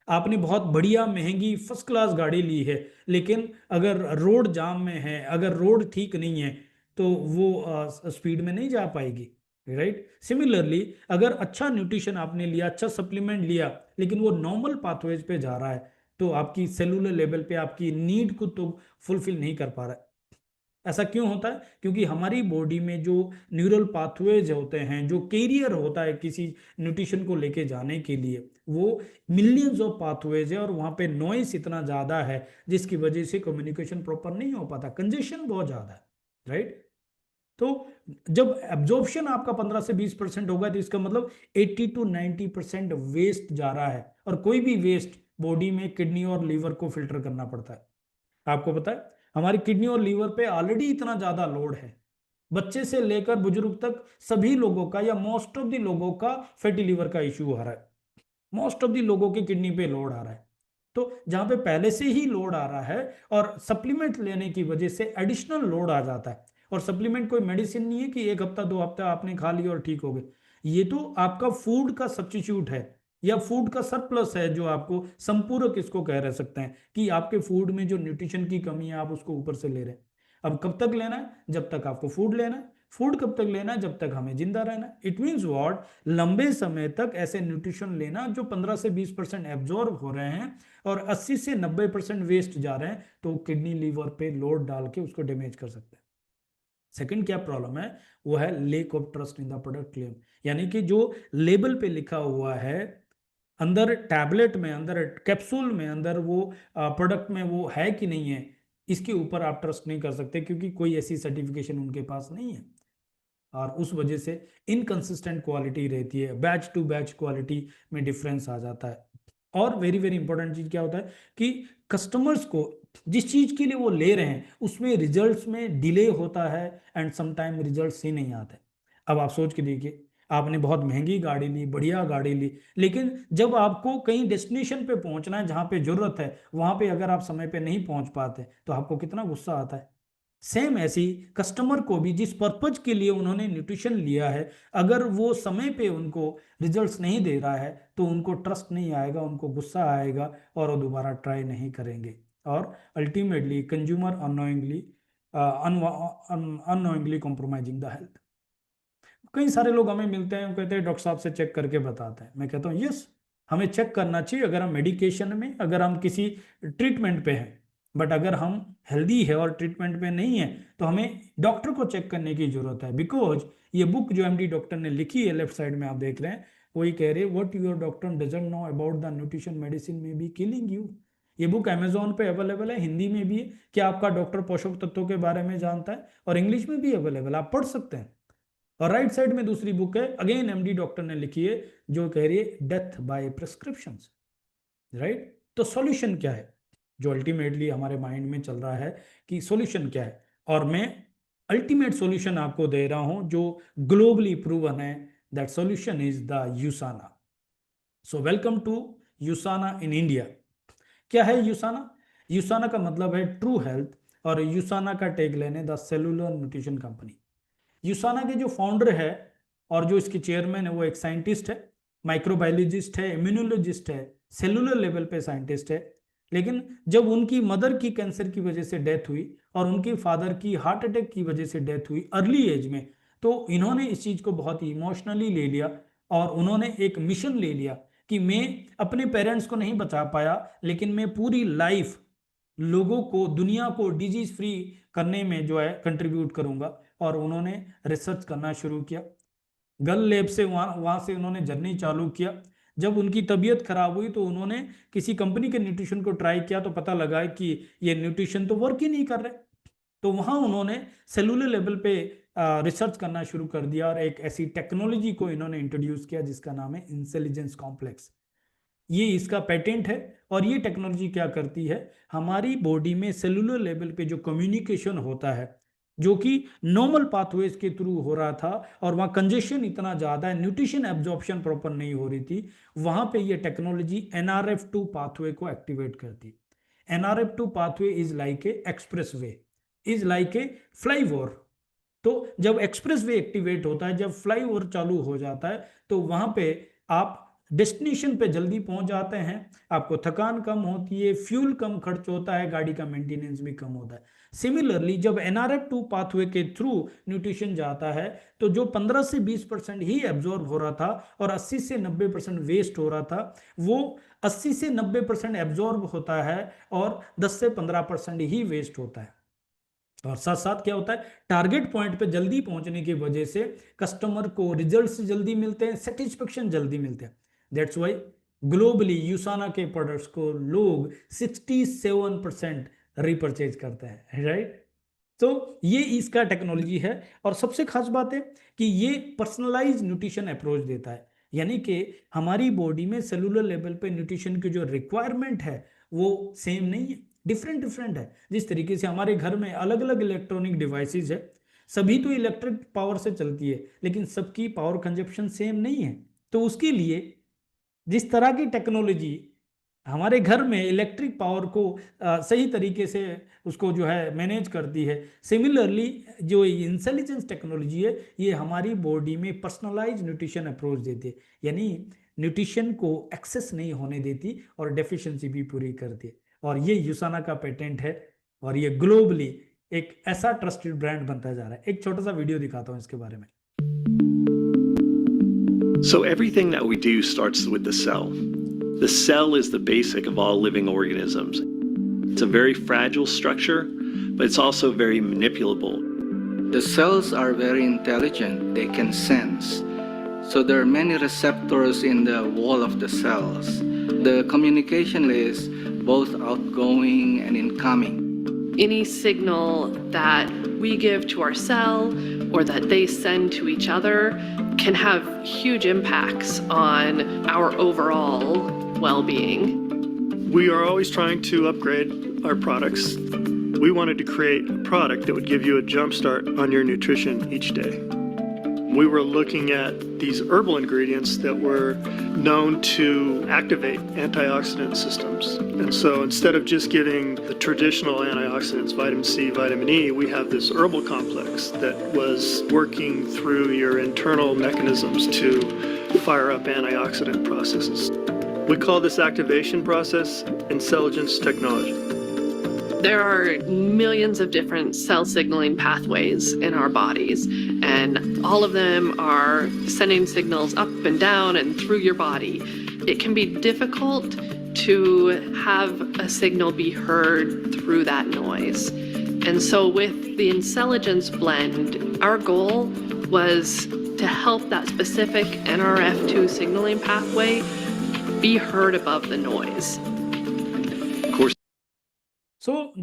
आपने बहुत बढ़िया महंगी फर्स्ट क्लास गाड़ी ली है, लेकिन अगर रोड जाम में है, अगर रोड ठीक नहीं है, तो वो स्पीड में नहीं जा पाएगी। राइट, सिमिलरली अगर अच्छा न्यूट्रिशन आपने लिया, अच्छा सप्लीमेंट लिया, लेकिन वो नॉर्मल पाथवेज पे जा रहा है, तो आपकी सेलुलर लेवल पे आपकी नीड को तो फुलफिल नहीं कर पा रहा है। ऐसा क्यों होता है? क्योंकि हमारी बॉडी में जो न्यूरल पाथवेज होते हैं, जो कैरियर होता है किसी न्यूट्रिशन को लेके जाने के लिए, वो मिलियंस ऑफ पाथवेज है और वहाँ पे नॉइस इतना ज़्यादा है जिसकी वजह से कम्युनिकेशन प्रॉपर नहीं हो पाता, कंजेशन बहुत ज़्यादा है। राइट, तो जब एब्जॉर्प्शन आपका 15 से 20% होगा तो इसका मतलब 80 to 90% वेस्ट जा रहा है, और कोई भी वेस्ट बॉडी में किडनी और लीवर को फिल्टर करना पड़ता है। आपको पता है हमारी किडनी और लीवर पे ऑलरेडी इतना ज्यादा लोड है, बच्चे से लेकर बुजुर्ग तक सभी लोगों का या मोस्ट ऑफ द लोगों का फैटी लीवर का इश्यू आ रहा है, मोस्ट ऑफ द लोगों के किडनी पे लोड आ रहा है। तो जहां पे पहले से ही लोड आ रहा है और सप्लीमेंट लेने की वजह से एडिशनल लोड आ जाता है। और सप्लीमेंट कोई मेडिसिन नहीं है कि एक हफ्ता 2 हफ्ता आपने खा लिया और ठीक हो गए। ये तो आपका फूड का सब्स्टिट्यूट है या फूड का सरप्लस है, जो आपको संपूरक इसको कह रह सकते हैं कि आपके फूड में जो न्यूट्रिशन की कमी है आप उसको ऊपर से ले रहे हैं। अब कब तक लेना है? जब तक आपको फूड लेना है। फूड कब तक लेना है? जब तक हमें जिंदा रहना है। इट मीन्स व्हाट, लंबे समय तक ऐसे न्यूट्रिशन लेना जो 15 से 20% एब्जॉर्ब हो रहे हैं और 80 से 90% वेस्ट जा रहे हैं, तो किडनी लीवर पे लोड डाल के उसको डैमेज कर सकते हैं। सेकंड क्या प्रॉब्लम है? वो है lake of trust in the product claim. यानी कि जो लेबल पे लिखा हुआ है, अंदर टैबलेट में, अंदर कैप्सूल में, अंदर वो प्रोडक्ट में वो है कि नहीं है, इसके ऊपर आप ट्रस्ट नहीं कर सकते, क्योंकि कोई ऐसी सर्टिफिकेशन उनके पास नहीं है। और उस वजह से इनकंसिस्टेंट क्वालिटी रहती है, बैच टू बैच क्वालिटी में डिफरेंस आ जाता है। और वेरी वेरी इंपॉर्टेंट चीज क्या होता है कि कस्टमर्स को जिस चीज के लिए वो ले रहे हैं उसमें रिजल्ट्स में डिले होता है एंड समटाइम रिजल्ट्स ही नहीं आते। अब आप सोच के देखिए, आपने बहुत महंगी गाड़ी ली, बढ़िया गाड़ी ली, लेकिन जब आपको कहीं डेस्टिनेशन पे पहुंचना है जहां पे जरूरत है, वहां पे अगर आप समय पे नहीं पहुंच पाते तो आपको कितना गुस्सा आता है। सेम ऐसी कस्टमर को भी जिस पर्पज के लिए उन्होंने न्यूट्रिशन लिया है, अगर वो समय पे उनको रिजल्ट्स नहीं दे रहा है तो उनको ट्रस्ट नहीं आएगा, उनको गुस्सा आएगा और वो दोबारा ट्राई नहीं करेंगे। और ultimately consumer unknowingly compromising the health. कई सारे लोग हमें मिलते हैं, वो कहते हैं डॉक्टर साहब से चेक करके बताते हैं। मैं कहता हूँ यस, हमें चेक करना चाहिए अगर हम मेडिकेशन में, अगर हम किसी ट्रीटमेंट पे हैं। बट अगर हम हेल्दी है और ट्रीटमेंट पे नहीं है तो हमें डॉक्टर को चेक करने की जरूरत है। बिकॉज ये बुक जो एमडी डॉक्टर ने लिखी है, लेफ्ट साइड में आप देख रहे हैं, वही कह रहे what your doctor doesn't know about the nutrition medicine में बी किलिंग यू। ये बुक अमेजोन पे अवेलेबल है, हिंदी में भी है। क्या आपका डॉक्टर पोषक तत्वों के बारे में जानता है? और इंग्लिश में भी अवेलेबल, आप पढ़ सकते हैं। और राइट साइड में दूसरी बुक है, अगेन एमडी डॉक्टर ने लिखी है, जो कह रही है डेथ बाय प्रिस्क्रिप्शन। राइट, तो सॉल्यूशन क्या है जो अल्टीमेटली हमारे माइंड में चल रहा है कि सॉल्यूशन क्या है? और मैं अल्टीमेट सॉल्यूशन आपको दे रहा हूं जो ग्लोबली प्रूवन है। That solution is the USANA. So welcome to USANA in India. क्या है यूसाना? यूसाना का मतलब है ट्रू हेल्थ, और यूसाना का टैग लेने द सेलुलर न्यूट्रिशन कंपनी। यूसाना के जो फाउंडर है और जो इसके चेयरमैन है, वो एक साइंटिस्ट है, माइक्रोबायोलॉजिस्ट है, इम्यूनोलॉजिस्ट है, सेलुलर लेवल पे साइंटिस्ट है। लेकिन जब उनकी मदर की कैंसर की वजह से डेथ हुई और उनके फादर की हार्ट अटैक की वजह से डेथ हुई अर्ली एज में, तो इन्होंने इस चीज को बहुत ही इमोशनली ले लिया और उन्होंने एक मिशन ले लिया कि मैं अपने पेरेंट्स को नहीं बचा पाया, लेकिन मैं पूरी लाइफ लोगों को, दुनिया को डिजीज फ्री करने में जो है कंट्रीब्यूट करूंगा। और उन्होंने रिसर्च करना शुरू किया। गल लैब से वहाँ वहाँ से उन्होंने जर्नी चालू किया। जब उनकी तबीयत खराब हुई तो उन्होंने किसी कंपनी के न्यूट्रिशन को ट्राई किया, तो पता लगा कि ये न्यूट्रिशन तो वर्क ही नहीं कर रहे। तो वहाँ उन्होंने सेलुलर लेवल पे रिसर्च करना शुरू कर दिया और एक ऐसी टेक्नोलॉजी को इन्होंने इंट्रोड्यूस किया जिसका नाम है इंटेलिजेंस कॉम्प्लेक्स। ये इसका पेटेंट है। और ये टेक्नोलॉजी क्या करती है, हमारी बॉडी में सेलुलर लेवल पे जो कम्युनिकेशन होता है, जो कि नॉर्मल पाथवेज के थ्रू हो रहा था और वहाँ कंजेशन इतना ज़्यादा है, न्यूट्रिशन एब्जॉर्प्शन प्रॉपर नहीं हो रही थी, वहाँ पे ये टेक्नोलॉजी NRF2 पाथवे को एक्टिवेट करती। NRF2 pathway is like a express way, is like a flyover. तो जब एक्सप्रेस वे एक्टिवेट होता है, जब फ्लाईओवर चालू हो जाता है, तो वहां पे आप डेस्टिनेशन पे जल्दी पहुंच जाते हैं, आपको थकान कम होती है, फ्यूल कम खर्च होता है, गाड़ी का मेंटेनेंस भी कम होता है। सिमिलरली जब NRF2 पाथवे के थ्रू न्यूट्रिशन जाता है, तो जो 15 से 20% ही एब्जॉर्ब हो रहा था और 80 से 90% वेस्ट हो रहा था, वो 80 से 90% एब्जॉर्ब होता है और 10 से 15% ही वेस्ट होता है। और साथ साथ क्या होता है, टारगेट पॉइंट पे जल्दी पहुंचने की वजह से कस्टमर को रिजल्ट्स जल्दी मिलते हैं, सेटिस्फेक्शन जल्दी मिलते हैं। दैट्स वाई ग्लोबली यूसाना के प्रोडक्ट्स को लोग 67% रिपर्चेज करते हैं। राइट, तो ये इसका टेक्नोलॉजी है। और सबसे खास बात है कि ये पर्सनलाइज न्यूट्रिशन अप्रोच देता है। यानी कि हमारी बॉडी में सेलुलर लेवल पे न्यूट्रिशन की जो रिक्वायरमेंट है वो सेम नहीं है, डिफरेंट डिफरेंट है। जिस तरीके से हमारे घर में अलग अलग इलेक्ट्रॉनिक डिवाइसेस है, सभी तो इलेक्ट्रिक पावर से चलती है, लेकिन सबकी पावर कंजप्शन सेम नहीं है। तो उसके लिए जिस तरह की टेक्नोलॉजी हमारे घर में इलेक्ट्रिक पावर को सही तरीके से उसको जो है मैनेज करती है। सिमिलरली जो इंटेलिजेंस टेक्नोलॉजी है ये हमारी बॉडी में पर्सनलाइज न्यूट्रिशन अप्रोच देती है, यानी न्यूट्रिशन को एक्सेस नहीं होने देती और डेफिशिएंसी भी पूरी करती है। और ये यूसाना का पेटेंट है और ये ग्लोबली एक ऐसा ट्रस्टेड ब्रांड बनता जा रहा है। एक छोटा सा वीडियो दिखाता हूँ इसके बारे में। So everything that we do starts with the cell. The cell is the basic of all living organisms. It's a very fragile structure, but it's also very manipulable. The cells are very intelligent. They can sense. So there are many receptors in the wall of the cells. The communication is both outgoing and incoming. Any signal that we give to our cell or that they send to each other can have huge impacts on our overall well-being. We are always trying to upgrade our products. We wanted to create a product that would give you a jump start on your nutrition each day. We were looking at these herbal ingredients that were known to activate antioxidant systems. And so instead of just giving the traditional antioxidants, vitamin C, vitamin E, we have this herbal complex that was working through your internal mechanisms to fire up antioxidant processes. We call this activation process intelligence technology. There are millions of different cell signaling pathways in our bodies, and all of them are sending signals up and down and through your body. It can be difficult to have a signal be heard through that noise. And so with the Intelligence Blend, our goal was to help that specific NRF2 signaling pathway be heard above the noise.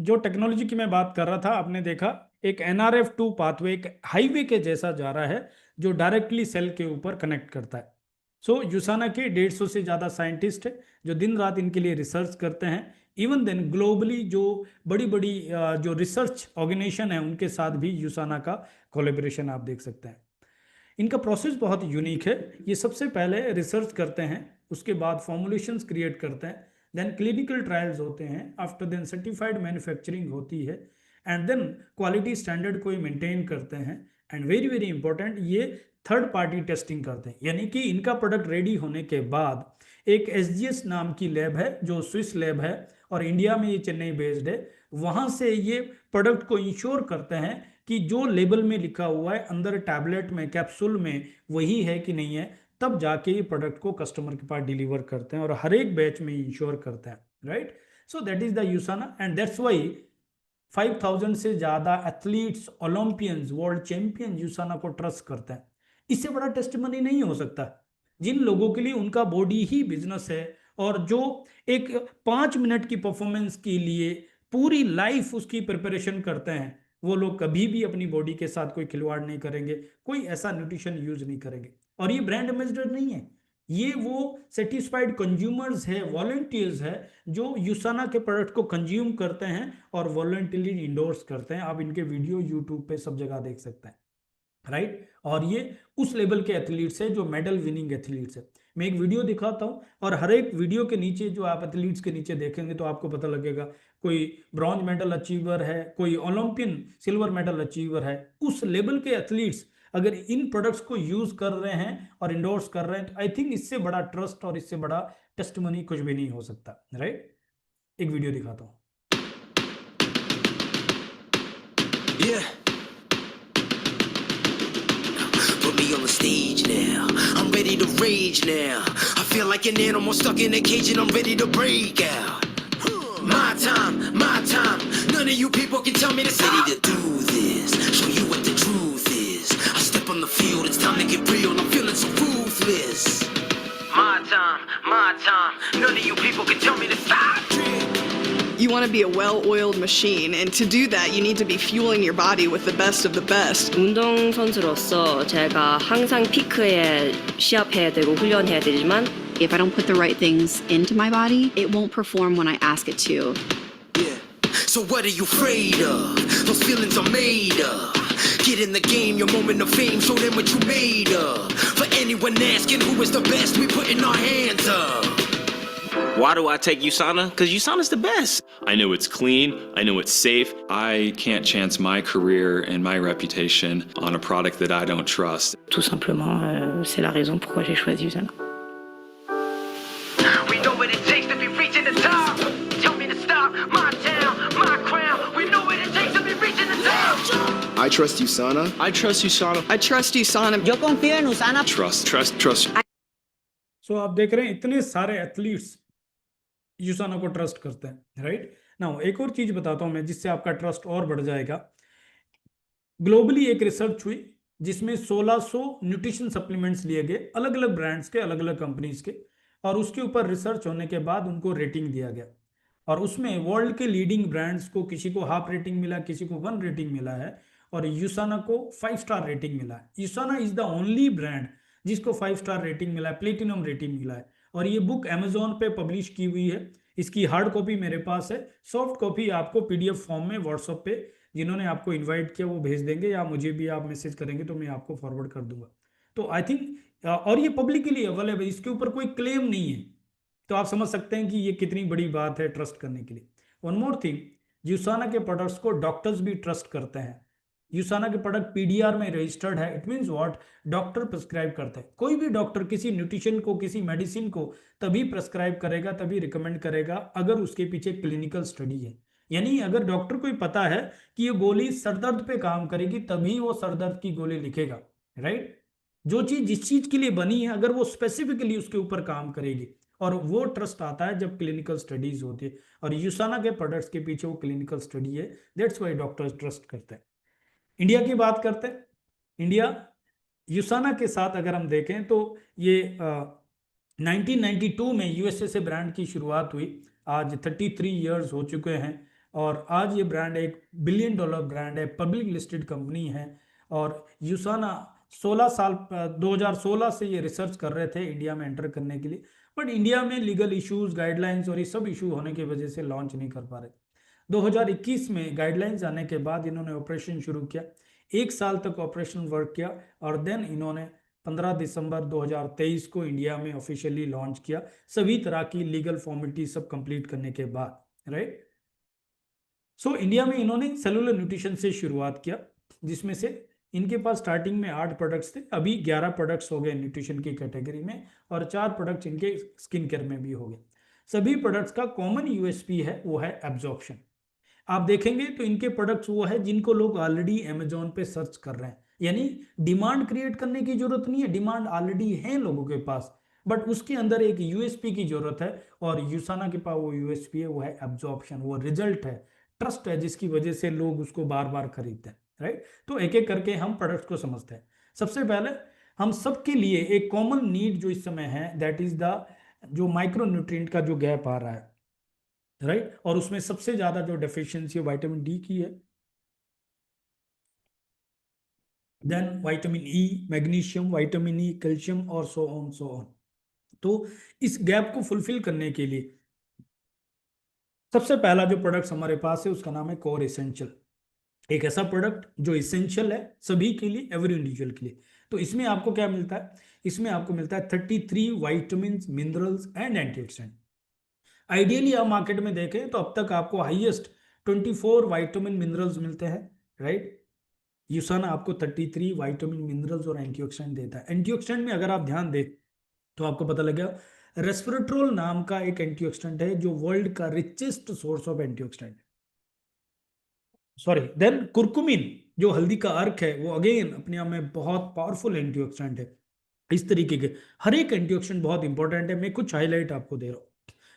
जो technology की मैं बात कर रहा था, आपने देखा एक NRF2 पाथवे एक हाईवे के जैसा जा रहा है जो डायरेक्टली सेल के ऊपर कनेक्ट करता है। यूसाना के 150 से ज़्यादा साइंटिस्ट है जो दिन रात इनके लिए रिसर्च करते हैं। इवन देन ग्लोबली जो बड़ी बड़ी जो रिसर्च ऑर्गेनाइजेशन है उनके साथ भी यूसाना का कोलैबोरेशन आप देख सकते हैं। इनका प्रोसेस बहुत यूनिक है। ये सबसे पहले रिसर्च करते हैं, उसके बाद फॉर्मुलेशंस क्रिएट करते हैं, देन क्लिनिकल ट्रायल्स होते हैं, आफ्टर देन सर्टिफाइड मैन्युफैक्चरिंग होती है, एंड देन क्वालिटी स्टैंडर्ड को मेंटेन करते हैं, एंड वेरी वेरी इंपॉर्टेंट ये थर्ड पार्टी टेस्टिंग करते हैं। यानी कि इनका प्रोडक्ट रेडी होने के बाद एक SGS नाम की लैब है जो स्विस लैब है और इंडिया में ये चेन्नई बेस्ड है, वहाँ से ये प्रोडक्ट को इंश्योर करते हैं कि जो लेबल में लिखा हुआ है अंदर टैबलेट में कैप्सूल में वही है कि नहीं है, तब जाके ये प्रोडक्ट को कस्टमर के पास डिलीवर करते हैं और हर एक बैच में इंश्योर करते हैं, right. So that is the यूसाना and that's why 5000 से ज़्यादा एथलीट्स, ओलंपियंस, वर्ल्ड चैंपियन यूसाना को ट्रस्ट करते हैं। इससे बड़ा टेस्टिमनी नहीं हो सकता। जिन लोगों के लिए उनका बॉडी ही बिजनेस है और जो एक 5 मिनट की परफॉर्मेंस के लिए पूरी लाइफ उसकी प्रिपरेशन करते हैं, वो लोग कभी भी अपनी बॉडी के साथ कोई खिलवाड़ नहीं करेंगे, कोई ऐसा न्यूट्रिशन यूज नहीं करेंगे। और ये ब्रांड एम्बेसडर नहीं है, ये वो सेटिस्फाइड कंज्यूमर्स है, वॉलंटियर्स है जो यूसाना के प्रोडक्ट को कंज्यूम करते हैं और वॉलंटियरली इंडोर्स करते हैं। आप इनके वीडियो यूट्यूब पे सब जगह देख सकते हैं, राइट। और ये उस लेवल के एथलीट्स है जो मेडल विनिंग एथलीट्स है। मैं एक वीडियो दिखाता हूँ और हर एक वीडियो के नीचे जो आप एथलीट्स के नीचे देखेंगे तो आपको पता लगेगा कोई ब्रॉन्ज मेडल अचीवर है, कोई ओलंपियन सिल्वर मेडल अचीवर है। उस लेवल के एथलीट्स अगर इन प्रोडक्ट्स को यूज कर रहे हैं और इंडोर्स कर रहे हैं तो आई थिंक इससे बड़ा ट्रस्ट और इससे बड़ा टेस्टिमनी कुछ भी नहीं हो सकता, राइट। एक वीडियो दिखाता हूँ। Put me on the stage now. I'm ready to rage now. I feel like an animal stuck in a cage and I'm ready to break out. My time, my time. None of you people can tell me to stop. Ready to do this, show you what the truth is. I step on the field, it's time to get real. I'm feeling so ruthless. My time, my time. None of you people can tell me to stop. You want to be a well-oiled machine, and to do that, you need to be fueling your body with the best of the best. 운동선수로서 제가 항상 피크에 시합해야 되고 훈련해야 되지만 if I don't put the right things into my body, it won't perform when I ask it to. Yeah. So what are you afraid of? Those feelings are made up. Get in the game, your moment of fame, show them what you made of. For anyone asking who is the best, we putting our hands up. Why do I take USANA? Because USANA's the best. I know it's clean, I know it's safe. I can't chance my career and my reputation on a product that I don't trust. Tout simplement, c'est la raison pourquoi j'ai choisi USANA. We know what it takes to be reaching the top. Tell me to stop. My town, my crown. We know what it takes to be reaching the top. I trust USANA. I trust USANA. I trust USANA. Yo confío en USANA. Trust. सो आप देख रहे हैं इतने सारे athletes यूसाना को trust करते हैं, right now. एक और चीज बताता हूं मैं जिससे आपका ट्रस्ट और बढ़ जाएगा। ग्लोबली एक रिसर्च हुई जिसमें 1600 न्यूट्रिशन सप्लीमेंट्स लिए गए अलग अलग ब्रांड्स के, अलग अलग कंपनीज के, और उसके ऊपर रिसर्च होने के बाद उनको रेटिंग दिया गया। और उसमें वर्ल्ड के लीडिंग ब्रांड्स को किसी को हाफ रेटिंग मिला, किसी को 1 रेटिंग मिला है, और यूसाना को 5 स्टार रेटिंग मिला है। यूसाना इज द ओनली ब्रांड जिसको 5 स्टार रेटिंग मिला है, प्लेटिनम रेटिंग मिला है। और ये बुक अमेजोन पे पब्लिश की हुई है। इसकी हार्ड कॉपी मेरे पास है, सॉफ्ट कॉपी आपको पीडीएफ फॉर्म में व्हाट्सएप पे जिन्होंने आपको इनवाइट किया वो भेज देंगे, या मुझे भी आप मैसेज करेंगे तो मैं आपको फॉरवर्ड कर दूंगा। तो आई थिंक और ये पब्लिकली अवेलेबल, इसके ऊपर कोई क्लेम नहीं है। तो आप समझ सकते हैं कि ये कितनी बड़ी बात है ट्रस्ट करने के लिए। वन मोर थिंग, यूसाना के प्रोडक्ट्स को डॉक्टर्स भी ट्रस्ट करते हैं। यूसाना के प्रोडक्ट पीडीआर में रजिस्टर्ड है। It means what, doctor prescribe करते हैं। कोई भी डॉक्टर किसी न्यूट्रिशन को, किसी मेडिसिन को तभी प्रिस्क्राइब करेगा, तभी रिकमेंड करेगा अगर उसके पीछे क्लिनिकल स्टडी है। यानी अगर डॉक्टर को पता है कि ये गोली सरदर्द पे काम करेगी तभी वो सरदर्द की गोली लिखेगा, राइट। जो चीज जिस चीज के लिए बनी है अगर वो स्पेसिफिकली उसके ऊपर काम करेगी, और वो ट्रस्ट आता है जब क्लिनिकल स्टडीज होती है। और यूसाना के प्रोडक्ट्स के पीछे वो क्लिनिकल स्टडी है, दैट्स व्हाई डॉक्टर्स ट्रस्ट करते हैं। इंडिया की बात करते हैं। इंडिया यूसाना के साथ अगर हम देखें तो ये 1992 में यूएसए से ब्रांड की शुरुआत हुई। आज 33 इयर्स हो चुके हैं और आज ये ब्रांड एक $1 बिलियन ब्रांड है, पब्लिक लिस्टेड कंपनी है। और यूसाना 2016 से ये रिसर्च कर रहे थे इंडिया में एंटर करने के लिए, बट इंडिया में लीगल इश्यूज, गाइडलाइंस और ये सब इशू होने की वजह से लॉन्च नहीं कर पा रहे। 2021 में गाइडलाइंस आने के बाद इन्होंने ऑपरेशन शुरू किया। 1 साल तक ऑपरेशन वर्क किया और देन इन्होंने 15 दिसंबर 2023 को इंडिया में ऑफिशियली लॉन्च किया, सभी तरह की लीगल फॉर्मेलिटी सब कंप्लीट करने के बाद, राइट। सो इंडिया में इन्होंने सेलुलर न्यूट्रिशन से शुरुआत किया, जिसमें से इनके पास स्टार्टिंग में 8 प्रोडक्ट्स थे, अभी 11 प्रोडक्ट्स हो गए न्यूट्रिशन की कैटेगरी में, और 4 प्रोडक्ट्स इनके स्किन केयर में भी हो गए। सभी प्रोडक्ट्स का कॉमन यूएसपी है, वो है एब्जॉर्प्शन। आप देखेंगे तो इनके प्रोडक्ट्स वो है जिनको लोग ऑलरेडी अमेजोन पे सर्च कर रहे हैं, यानी डिमांड क्रिएट करने की जरूरत नहीं है, डिमांड ऑलरेडी है लोगों के पास, बट उसके अंदर एक यूएसपी की जरूरत है। और यूसाना के पास वो यूएसपी है, वो है एब्जॉर्प्शन, वो रिजल्ट है, ट्रस्ट है, जिसकी वजह से लोग उसको बार बार खरीदते हैं, राइट। तो एक एक करके हम प्रोडक्ट्स को समझते हैं। सबसे पहले हम सबके लिए एक कॉमन नीड जो इस समय है, दैट इज द जो माइक्रो न्यूट्रिएंट का जो गैप आ रहा है, राइट। और उसमें सबसे ज्यादा जो डेफिशिएंसी विटामिन डी की है, then vitamin E, magnesium, vitamin E, calcium और सो ऑन। तो इस गैप को फुलफिल करने के लिए सबसे पहला जो प्रोडक्ट हमारे पास है उसका नाम है कोर एसेंशियल। एक ऐसा प्रोडक्ट जो एसेंशियल है सभी के लिए, एवरी इंडिविजुअल के लिए। तो इसमें आपको क्या मिलता है? इसमें आपको मिलता है 33 vitamin, minerals and antioxidant. Ideally आप मार्केट में देखें तो अब तक आपको हाईएस्ट 24 विटामिन मिनरल्स मिलते हैं, राइट। यूसाना आपको 33 विटामिन, मिनरल्स और एंटीऑक्सीडेंट देता है। एंटीऑक्सीडेंट में अगर आप ध्यान दें तो आपको पता लगेगा रेस्वेराट्रोल नाम का एक एंटीऑक्सीडेंट है जो वर्ल्ड का richest source of antioxidant, sorry. Then curcumin जो हल्दी का अर्क है, वो अगेन अपने आप में बहुत पावरफुल एंटीऑक्सीडेंट है। इस तरीके के हर एक एंटीऑक्सीडेंट बहुत इंपॉर्टेंट है। मैं कुछ हाईलाइट आपको दे रहा हूँ।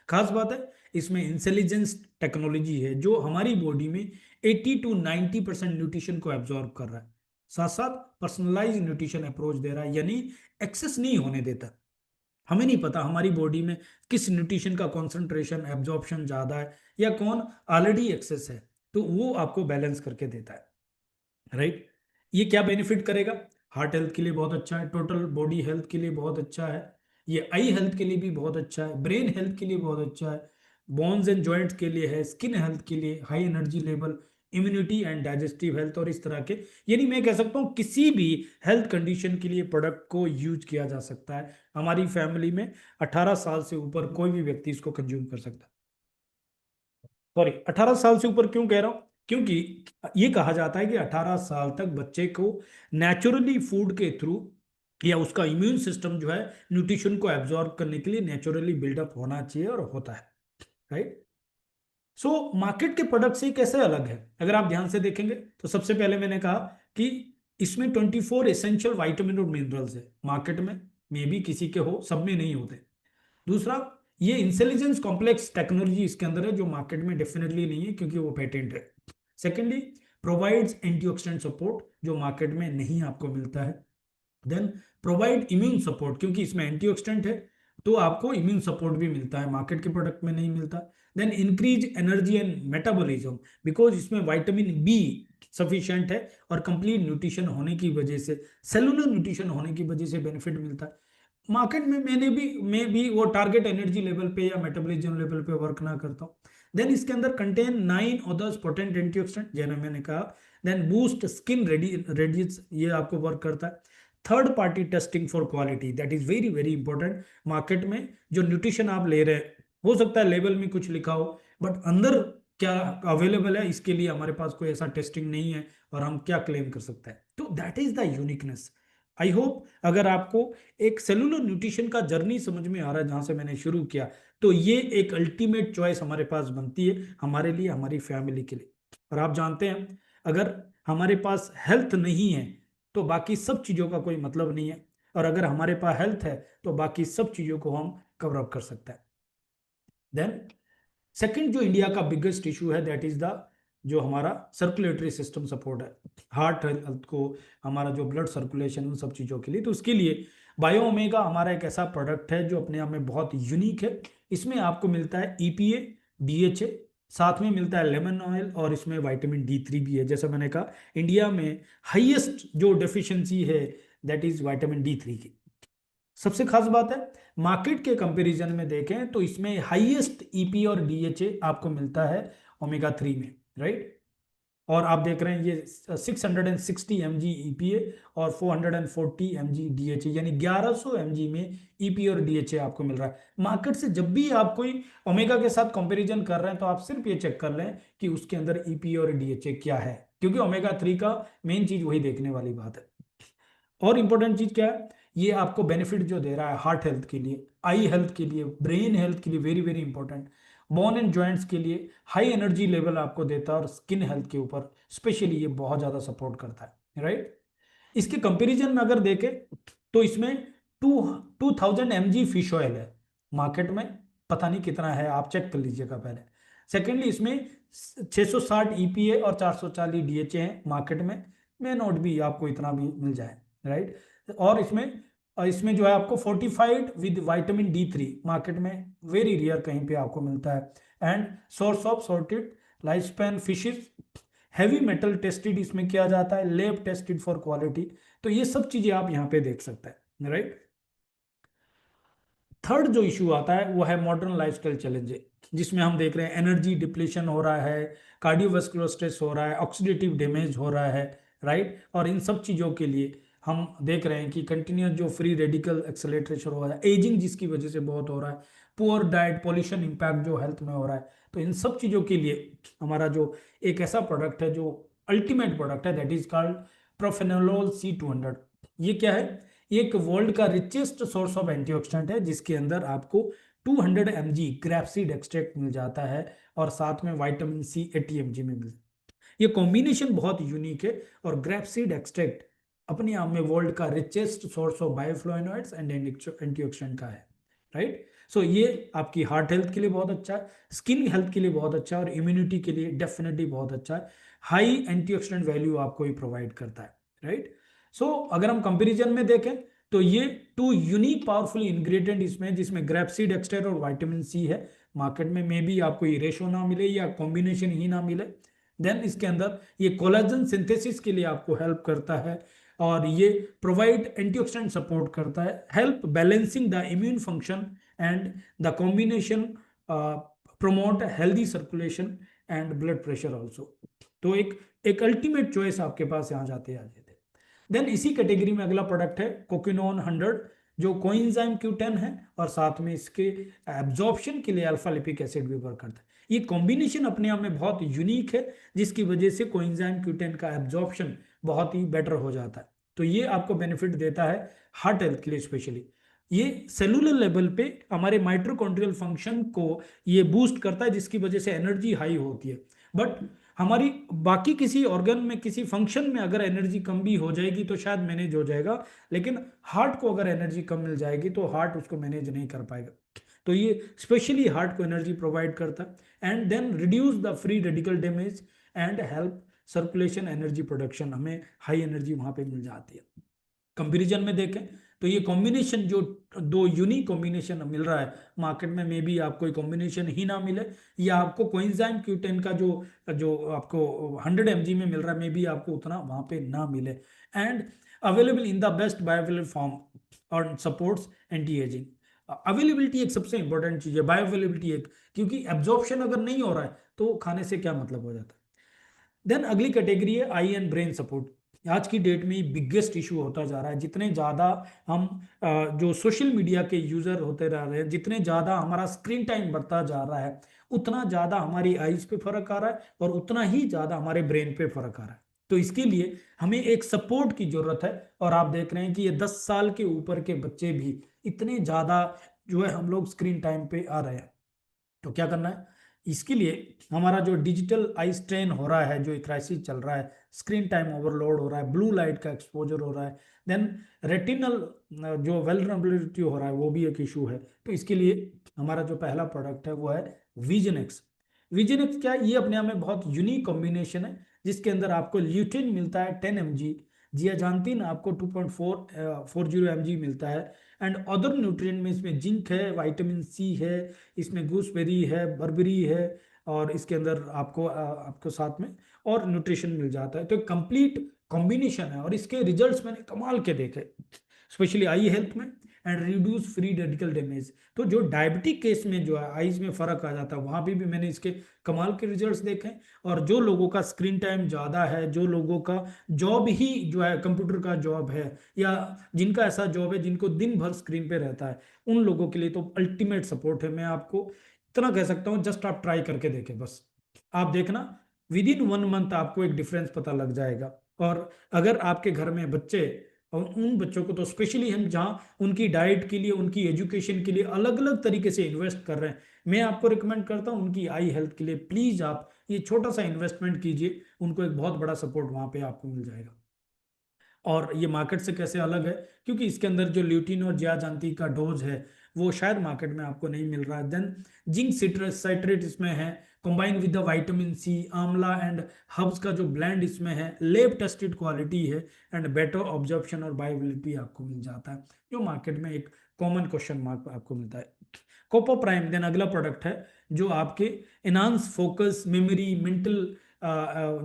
खास बात है इसमें इंटेलिजेंस टेक्नोलॉजी है जो हमारी बॉडी में 80 to 90% न्यूट्रिशन को एब्जॉर्ब कर रहा है, साथ साथ पर्सनलाइज न्यूट्रिशन अप्रोच दे रहा है, यानी एक्सेस नहीं होने देता। हमें नहीं पता हमारी बॉडी में किस न्यूट्रिशन का कॉन्सेंट्रेशन, एब्जॉर्प्शन ज़्यादा है या कौन ऑलरेडी एक्सेस है, तो वो आपको बैलेंस करके देता है, राइट। ये क्या बेनिफिट करेगा? हार्ट हेल्थ के लिए बहुत अच्छा है, टोटल बॉडी हेल्थ के लिए बहुत अच्छा है, ये आई हेल्थ के लिए भी बहुत अच्छा है, ब्रेन हेल्थ के लिए बहुत अच्छा है, बोन्स एंड जॉइंट्स के लिए है, स्किन हेल्थ के लिए, high energy level, immunity and digestive health और इस तरह के, यानी मैं कह सकता हूँ किसी भी हेल्थ कंडीशन के लिए प्रोडक्ट को यूज किया जा सकता है। हमारी फैमिली में 18 साल से ऊपर कोई भी व्यक्ति इसको कंज्यूम कर सकता है। सॉरी, 18 साल से ऊपर क्यों कह रहा हूँ, क्योंकि ये कहा जाता है कि 18 साल तक बच्चे को नेचुरली फूड के थ्रू या उसका इम्यून सिस्टम जो है न्यूट्रिशन को एब्जॉर्ब करने के लिए नेचुरली बिल्डअप होना चाहिए और होता है, राइट। सो मार्केट के प्रोडक्ट से कैसे अलग है, अगर आप ध्यान से देखेंगे तो सबसे पहले मैंने कहा कि इसमें 24 एसेंशियल विटामिन और मिनरल्स है। मार्केट में मे भी किसी के हो, सब में नहीं होते। दूसरा, ये इंटेलिजेंस कॉम्प्लेक्स टेक्नोलॉजी इसके अंदर है जो मार्केट में डेफिनेटली नहीं है क्योंकि वो पेटेंट है। सेकेंडली, प्रोवाइड्स एंटीऑक्सीडेंट सपोर्ट जो मार्केट में नहीं आपको मिलता है। देन प्रोवाइड इम्यून सपोर्ट, क्योंकि इसमें एंटीऑक्सीडेंट है तो आपको इम्यून सपोर्ट भी मिलता है, मार्केट के प्रोडक्ट में नहीं मिलता। Then increase energy and metabolism, because इसमें विटामिन बी सफिशिएंट है और कंप्लीट न्यूट्रिशन होने की वजह से, सेलुलर न्यूट्रिशन होने की वजह से बेनिफिट मिलता है। मार्केट में मैं भी वो टारगेट एनर्जी लेवल पे या मेटाबॉलिज्म लेवल पे वर्क ना करता हूँ। देन इसके अंदर कंटेन 9 अदर्स पोटेंट एंटीऑक्सीडेंट, जैसे मैंने कहा। देन बूस्ट स्किन रेडियस, ये आपको वर्क करता है। Third party testing for quality, that is very very important. Market में जो न्यूट्रिशन आप ले रहे हैं, हो सकता है लेबल में कुछ लिखा हो बट अंदर क्या अवेलेबल है इसके लिए हमारे पास कोई ऐसा टेस्टिंग नहीं है और हम क्या क्लेम कर सकते हैं। तो that is the uniqueness. I hope अगर आपको एक सेलुलर न्यूट्रिशन का जर्नी समझ में आ रहा है जहां से मैंने शुरू किया, तो ये एक अल्टीमेट चॉइस हमारे पास बनती है हमारे लिए, हमारी फैमिली के लिए। और आप जानते हैं अगर हमारे पास हेल्थ नहीं है तो बाकी सब चीज़ों का कोई मतलब नहीं है, और अगर हमारे पास हेल्थ है तो बाकी सब चीज़ों को हम कवर अप कर सकते हैं। देन सेकंड जो इंडिया का बिगेस्ट इशू है दैट इज द जो हमारा सर्कुलेटरी सिस्टम सपोर्ट है, हार्ट हेल्थ को, हमारा जो ब्लड सर्कुलेशन, उन सब चीज़ों के लिए। तो उसके लिए बायो ओमेगा हमारा एक ऐसा प्रोडक्ट है जो अपने आप में बहुत यूनिक है। इसमें आपको मिलता है EPA, DHA, साथ में मिलता है लेमन ऑयल और इसमें विटामिन D3 भी है। जैसा मैंने कहा इंडिया में हाईएस्ट जो डेफिशिएंसी है दैट इज विटामिन D3 की। सबसे खास बात है मार्केट के कंपैरिजन में देखें तो इसमें हाईएस्ट EPA और DHA आपको मिलता है ओमेगा 3 में, राइट। और आप देख रहे हैं ये 660 mg EPA और 440 mg DHA, यानी 1100 mg में EPA और DHA आपको मिल रहा है। मार्केट से जब भी आप कोई ओमेगा के साथ कंपैरिजन कर रहे हैं तो आप सिर्फ ये चेक कर लें कि उसके अंदर EPA और DHA क्या है, क्योंकि ओमेगा 3 का मेन चीज वही देखने वाली बात है। और इंपॉर्टेंट चीज क्या है, ये आपको बेनिफिट जो दे रहा है हार्ट हेल्थ के लिए, आई हेल्थ के लिए, ब्रेन हेल्थ के लिए very very important, bone and joints के लिए हाई एनर्जी लेवल आपको देता है और स्किन हेल्थ के ऊपर स्पेशली ये बहुत ज़्यादा सपोर्ट करता है, राइट। इसके कंपैरिजन में अगर देखें तो इसमें 2000 mg फिश ऑयल है, मार्केट में पता नहीं कितना है, आप चेक कर लीजिएगा पहले। सेकेंडली इसमें 660 EPA और 440 DHA है मार्केट में, मे नॉट भी आपको इतना भी मिल जाए, राइट। और इसमें जो है आपको fortified with vitamin D3 market में वेरी रेयर कहीं पे आपको मिलता है। And source of sorted life span fishes, heavy metal tested इसमें किया जाता है, लैब टेस्टेड फॉर क्वालिटी। तो ये सब चीजें आप यहाँ पे देख सकते हैं, राइट। थर्ड जो इशू आता है वो है मॉडर्न लाइफस्टाइल चैलेंज, जिसमें हम देख रहे हैं एनर्जी डिप्लीशन हो रहा है, कार्डियोवास्कुलर स्ट्रेस हो रहा है, ऑक्सीडेटिव डैमेज हो रहा है, राइट। और इन सब चीज़ों के लिए हम देख रहे हैं कि कंटिन्यूस जो फ्री रेडिकल एक्सेलरेशन हो रहा है, एजिंग जिसकी वजह से बहुत हो रहा है, पुअर डाइट, पॉल्यूशन इम्पैक्ट जो हेल्थ में हो रहा है। तो इन सब चीज़ों के लिए हमारा जो एक ऐसा प्रोडक्ट है जो अल्टीमेट प्रोडक्ट है दैट इज कॉल्ड प्रोफेनोलोल C200। ये क्या है, ये एक वर्ल्ड का रिचेस्ट सोर्स ऑफ एंटीऑक्सीडेंट है जिसके अंदर आपको 200 mg ग्रैपसीड एक्सट्रैक्ट मिल जाता है और साथ में विटामिन C 80 mg में मिलता है। ये कॉम्बिनेशन बहुत यूनिक है और ग्रैपसीड एक्सट्रैक्ट अपने आप में वर्ल्ड का richest source of bioflavonoids and antioxidant का है, राइट। सो ये आपकी हार्ट हेल्थ के लिए बहुत अच्छा है, स्किन हेल्थ के लिए बहुत अच्छा है और इम्यूनिटी के लिए डेफिनेटली बहुत अच्छा है। हाई एंटीऑक्सीडेंट वैल्यू आपको ये प्रोवाइड करता है, राइट। सो अगर हम कंपैरिजन में देखें तो ये 2 यूनिक पावरफुल इंग्रेडिएंट इसमें, जिसमें ग्रैपसीड एक्सट्रैक्ट और विटामिन C है। मार्केट में मे बी आपको ये रेशो ना मिले या कॉम्बिनेशन ही ना मिले। देन इसके अंदर ये कोलाजन सिंथेसिस के लिए आपको हेल्प करता है और ये प्रोवाइड एंटीऑक्सीडेंट सपोर्ट करता है, help balancing the immune function and the combination promote healthy circulation and blood pressure also. तो एक अल्टीमेट चॉइस आपके पास यहाँ जाते आ जाते। देन इसी कैटेगरी में अगला प्रोडक्ट है कोकिनोन 100, जो कोएंजाइम Q10 है और साथ में इसके एब्जॉर्प्शन के लिए अल्फा लिपिक एसिड भी वर्क करता है। ये कॉम्बिनेशन अपने आप में बहुत यूनिक है, जिसकी वजह से कोएंजाइम Q10 का एब्जॉर्प्शन बहुत ही बेटर हो जाता है। तो ये आपको बेनिफिट देता है हार्ट हेल्थ के लिए स्पेशली। ये सेलुलर लेवल पे हमारे माइटोकॉन्ड्रियल फंक्शन को ये बूस्ट करता है, जिसकी वजह से एनर्जी हाई होती है। बट हमारी बाकी किसी ऑर्गन में किसी फंक्शन में अगर एनर्जी कम भी हो जाएगी तो शायद मैनेज हो जाएगा, लेकिन हार्ट को अगर एनर्जी कम मिल जाएगी तो हार्ट उसको मैनेज नहीं कर पाएगा। तो ये स्पेशली हार्ट को एनर्जी प्रोवाइड करता है and then reduce the free radical damage and help circulation energy production, हमें हाई एनर्जी वहां पे मिल जाती है। कंपेरिजन में देखें तो ये कॉम्बिनेशन जो दो यूनिक कॉम्बिनेशन मिल रहा है मार्केट में, मे भी आपको कॉम्बिनेशन ही ना मिले, या आपको कोएंजाइम Q10 का जो आपको 100 mg में मिल रहा है, मे भी आपको उतना वहां पे ना मिले। And available in the best bioavailable form और सपोर्ट्स एंटी एजिंग। अवेलेबिलिटी एक सबसे इंपॉर्टेंट चीज है, बायोअवेलेबिलिटी एक, क्योंकि एब्जॉर्प्शन अगर नहीं हो रहा है तो खाने से क्या मतलब हो जाता है। देन अगली कैटेगरी है आई एंड ब्रेन सपोर्ट। आज की डेट में बिगेस्ट इशू होता जा रहा है, जितने ज़्यादा हम जो सोशल मीडिया के यूज़र होते रह रहे हैं, जितने ज़्यादा हमारा स्क्रीन टाइम बढ़ता जा रहा है, उतना ज़्यादा हमारी आईज पे फर्क आ रहा है और उतना ही ज़्यादा हमारे ब्रेन पे फर्क आ रहा है। तो इसके लिए हमें एक सपोर्ट की ज़रूरत है। और आप देख रहे हैं कि ये 10 साल के ऊपर के बच्चे भी इतने ज़्यादा जो है हम लोग स्क्रीन टाइम पे आ रहे हैं। तो क्या करना है इसके लिए, हमारा जो डिजिटल आई स्ट्रेन हो रहा है, जो एक क्राइसिस चल रहा है, स्क्रीन टाइम ओवरलोड हो रहा है, ब्लू लाइट का एक्सपोजर हो रहा है, देन रेटिनल जो वेलनरेबिलिटी हो रहा है वो भी एक इशू है। तो इसके लिए हमारा जो पहला प्रोडक्ट है वो है विजन एक्स। विजन एक्स क्या है, ये अपने आप में बहुत यूनिक कॉम्बिनेशन है, जिसके अंदर आपको ल्यूटिन मिलता है 10 mg, जियाजांतिन आपको 2.40 mg मिलता है, एंड अदर न्यूट्रिएंट में इसमें जिंक है, विटामिन सी है, इसमें गूसबेरी है, बर्बेरी है, और इसके अंदर आपको साथ में और न्यूट्रिशन मिल जाता है। तो कंप्लीट कॉम्बिनेशन है और इसके रिजल्ट्स मैंने कमाल के देखे, स्पेशली आई हेल्थ में and reduce free radical damage. तो जो डायबिटिक केस में जो है आईज में फर्क आ जाता है, वहां भी मैंने इसके कमाल के रिजल्ट्स देखे। और जो लोगों का स्क्रीन टाइम ज़्यादा है, जो लोगों का जॉब ही जो है कंप्यूटर का जॉब है, या जिनका ऐसा जॉब है जिनको दिन भर स्क्रीन पे रहता है, उन लोगों के लिए तो अल्टीमेट सपोर्ट है। मैं आपको इतना कह सकता हूँ, जस्ट आप ट्राई करके देखें, बस आप देखना विद इन 1 मंथ आपको एक डिफरेंस पता लग जाएगा। और अगर आपके घर में बच्चे, और उन बच्चों को तो स्पेशली हम जहाँ उनकी डाइट के लिए, उनकी एजुकेशन के लिए अलग अलग तरीके से इन्वेस्ट कर रहे हैं, मैं आपको रिकमेंड करता हूँ उनकी आई हेल्थ के लिए प्लीज आप ये छोटा सा इन्वेस्टमेंट कीजिए, उनको एक बहुत बड़ा सपोर्ट वहां पे आपको मिल जाएगा। और ये मार्केट से कैसे अलग है, क्योंकि इसके अंदर जो ल्यूटिन और जियाजांती का डोज है वो शायद मार्केट में आपको नहीं मिल रहा है। देन जिंक साइट्रेट इसमें है, combine with the vitamin C, amla and herbs का जो ब्लेंड इसमें है, लेब टेस्टेड क्वालिटी है, एंड बेटर ऑब्जर्प्शन और बायोअवेलेबिलिटी आपको मिल जाता है, जो मार्केट में एक कॉमन क्वेश्चन मार्क आपको मिलता है। कोपा प्राइम देन अगला प्रोडक्ट है, जो आपके एनहांस फोकस, मेमोरी, मेंटल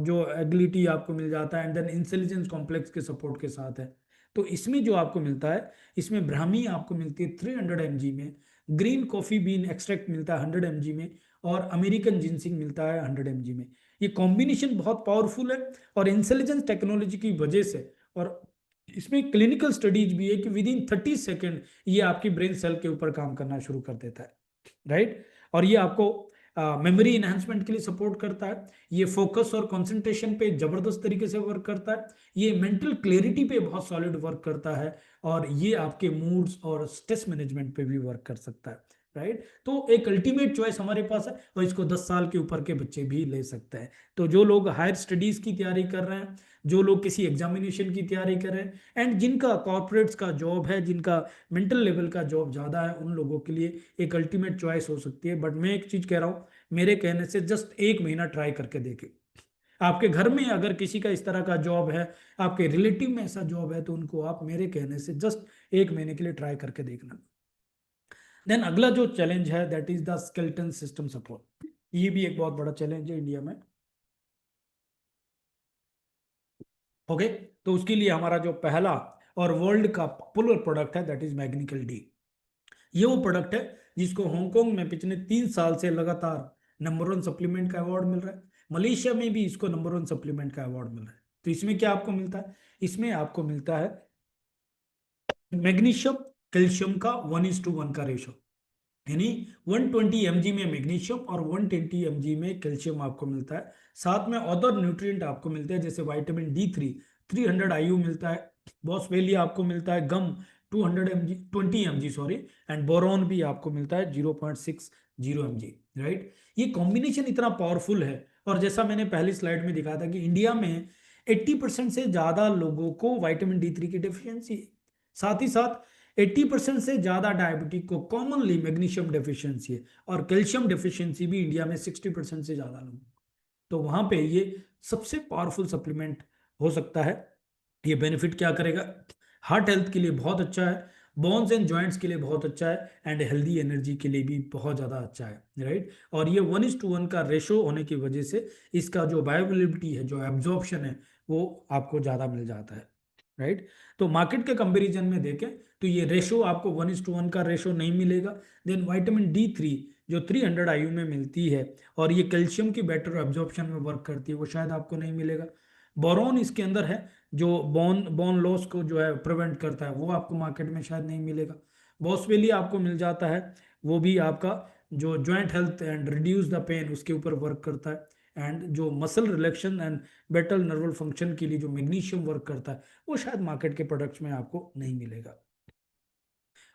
जो एबिलिटी आपको मिल जाता है, एंड देन इंटेलिजेंस कॉम्प्लेक्स के सपोर्ट के साथ है। तो इसमें जो आपको मिलता है, इसमें ब्राह्मी आपको मिलती है 300 mg में, ग्रीन कॉफी बीन एक्सट्रैक्ट मिलता है 100 mg में, और अमेरिकन जिंसिंग मिलता है 100 mg में। ये कॉम्बिनेशन बहुत पावरफुल है और इंटेलिजेंस टेक्नोलॉजी की वजह से, और इसमें क्लिनिकल स्टडीज भी है कि विद इन 30 सेकेंड ये आपकी ब्रेन सेल के ऊपर काम करना शुरू कर देता है, राइट। और ये आपको मेमोरी एनहांसमेंट के लिए सपोर्ट करता है, ये फोकस और कंसंट्रेशन पे जबरदस्त तरीके से वर्क करता है, ये मेंटल क्लैरिटी पे बहुत सॉलिड वर्क करता है, और ये आपके मूड्स और स्ट्रेस मैनेजमेंट पे भी वर्क कर सकता है, राइट। तो एक अल्टीमेट चॉइस हमारे पास है, और इसको 10 साल के ऊपर के बच्चे भी ले सकते हैं। तो जो लोग हायर स्टडीज की तैयारी कर रहे हैं, जो लोग किसी एग्जामिनेशन की तैयारी कर रहे हैं, एंड जिनका कॉर्पोरेट्स का जॉब है, जिनका मेंटल लेवल का जॉब ज़्यादा है, उन लोगों के लिए एक अल्टीमेट चॉइस हो सकती है। बट मैं एक चीज़ कह रहा हूँ, मेरे कहने से जस्ट 1 महीना ट्राई करके देखें। आपके घर में अगर किसी का इस तरह का जॉब है, आपके रिलेटिव में ऐसा जॉब है, तो उनको आप मेरे कहने से जस्ट 1 महीने के लिए ट्राई करके देखना। देन अगला जो चैलेंज है that is the skeleton system support. ये भी एक बहुत बड़ा चैलेंज है इंडिया में। ओके, तो उसके लिए हमारा जो पहला और वर्ल्ड का पॉपुलर प्रोडक्ट है दैट इज मैग्निकल डी। ये वो प्रोडक्ट है जिसको हांगकांग में पिछले 3 साल से लगातार नंबर 1 सप्लीमेंट का अवार्ड मिल रहा है। मलेशिया में भी इसको नंबर 1 सप्लीमेंट का अवार्ड मिला है। तो इसमें क्या आपको मिलता है? इसमें आपको मिलता है मैग्नीशियम कैल्शियम का 1:1 का रेशो, यानी 120 mg में मैग्नीशियम और 120 mg में कैल्शियम आपको मिलता है। साथ में अदर न्यूट्रिएंट आपको मिलते हैं, जैसे विटामिन D3 300 IU मिलता है, बॉसवेलिया आपको मिलता है, गम 20 mg सॉरी, एंड बोरॉन भी आपको मिलता है 0.60 mg, राइट। ये कॉम्बिनेशन इतना पावरफुल है, और जैसा मैंने पहली स्लाइड में दिखाया था कि इंडिया में 80% से ज्यादा लोगों को विटामिन D3 की डेफिशिएंसी है। साथ ही साथ 80% से ज्यादा डायबिटिक को कॉमनली मैग्नीशियम डेफिशिएंसी है, और कैल्शियम डेफिशिएंसी भी इंडिया में 60% से ज्यादा लोगों को। तो वहां पे ये सबसे पावरफुल सप्लीमेंट हो सकता है। ये बेनिफिट क्या करेगा? हार्ट हेल्थ के लिए बहुत अच्छा है, बोन्स एंड जॉइंट्स के लिए बहुत अच्छा है, एंड हेल्दी एनर्जी के लिए भी बहुत ज़्यादा अच्छा है, राइट। और ये 1:1 का रेशो होने की वजह से इसका जो बायोअवेलेबिलिटी है, जो एब्जॉर्प्शन है, वो आपको ज़्यादा मिल जाता है, राइट। तो मार्केट के कंपैरिजन में देखें तो ये रेशो आपको 1:1 का रेशो नहीं मिलेगा। देन विटामिन D3 जो 300 IU में मिलती है, और ये कैल्शियम की बेटर एब्जॉर्प्शन में वर्क करती है, वो शायद आपको नहीं मिलेगा। बोरॉन इसके अंदर है, जो बोन लॉस को जो है प्रिवेंट करता है, वो आपको मार्केट में शायद नहीं मिलेगा। बॉसवेलिया आपको मिल जाता है, वो भी आपका जो joint health and reduce the pain उसके ऊपर वर्क करता है, एंड जो muscle relaxation and better neural function के लिए जो मैग्नीशियम वर्क करता है, वो शायद मार्केट के प्रोडक्ट्स में आपको नहीं मिलेगा।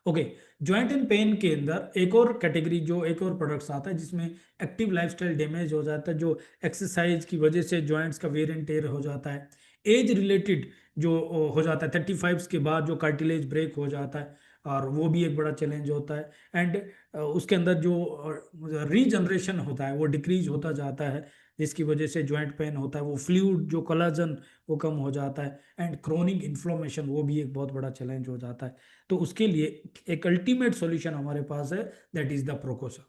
ओके, जॉइंट एंड पेन के अंदर एक और कैटेगरी, जो एक और प्रोडक्ट्स आता है जिसमें एक्टिव लाइफस्टाइल डैमेज हो जाता है, जो एक्सरसाइज की वजह से जॉइंट्स का वेयर एंड टेयर हो जाता है, एज रिलेटेड जो हो जाता है 35 के बाद जो कार्टिलेज ब्रेक हो जाता है, और वो भी एक बड़ा चैलेंज होता है, एंड उसके अंदर जो रीजनरेशन होता है वो डिक्रीज होता जाता है, जिसकी वजह से जॉइंट पेन होता है, वो फ्लूइड जो कोलाजन वो कम हो जाता है, एंड क्रोनिक इन्फ्लोमेशन वो भी एक बहुत बड़ा चैलेंज हो जाता है। तो उसके लिए एक अल्टीमेट सॉल्यूशन हमारे पास है, दैट इज द प्रोकोसा।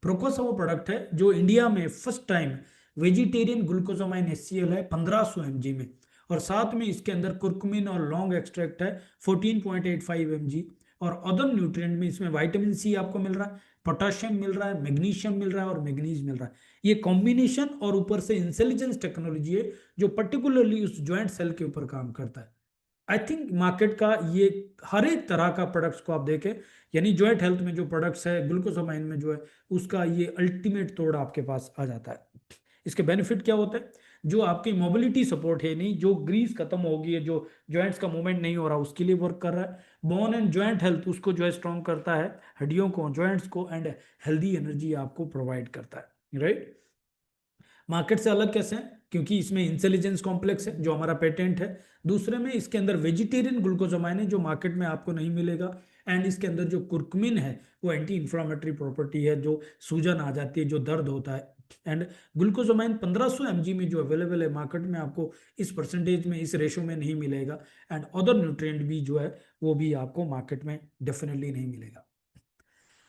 प्रोकोसा वो प्रोडक्ट है जो इंडिया में first time vegetarian glucosamine HCl है 1500 mg में, और साथ में इसके अंदर कुर्कुमिन और लॉन्ग एक्सट्रैक्ट है 14.85 mg, और अदर न्यूट्रिएंट में इसमें विटामिन C आपको मिल रहा है, पोटाशियम मिल रहा है, मैग्नीशियम मिल रहा है, और मैग्नीज मिल रहा है। ये कॉम्बिनेशन और ऊपर से इंटेलिजेंस टेक्नोलॉजी है जो पर्टिकुलरली उस ज्वाइंट सेल के ऊपर काम करता है। आई थिंक मार्केट का ये हर एक तरह का प्रोडक्ट्स को आप देखें, यानी जॉइंट हेल्थ में जो प्रोडक्ट्स है, ग्लूकोसामाइन में जो है, उसका ये अल्टीमेट तोड़ आपके पास आ जाता है। इसके बेनिफिट क्या होता है? जो आपकी मोबिलिटी सपोर्ट है, नहीं जो ग्रीस खत्म हो गई है, जो जॉइंट्स का मूवमेंट नहीं हो रहा, उसके लिए वर्क कर रहा है। बोन एंड जॉइंट हेल्थ उसको जो है स्ट्रॉन्ग करता है, हड्डियों को, जॉइंट्स को, एंड हेल्दी एनर्जी आपको प्रोवाइड करता है, राइट। मार्केट से अलग कैसे है? क्योंकि इसमें इंटेलिजेंस कॉम्प्लेक्स है जो हमारा पेटेंट है। दूसरे में इसके अंदर वेजिटेरियन ग्लूकोसामाइन है जो मार्केट में आपको नहीं मिलेगा, एंड इसके अंदर जो कुर्कुमिन है वो एंटी इंफ्लामेटरी प्रॉपर्टी है, जो सूजन आ जाती है, जो दर्द होता है, एंड ग्लूकोसामाइन 1500 mg में जो अवेलेबल है मार्केट में, आपको इस परसेंटेज में, इस रेशो में नहीं मिलेगा, एंड अदर न्यूट्रिएंट भी जो है वो भी आपको मार्केट में डेफिनेटली नहीं मिलेगा।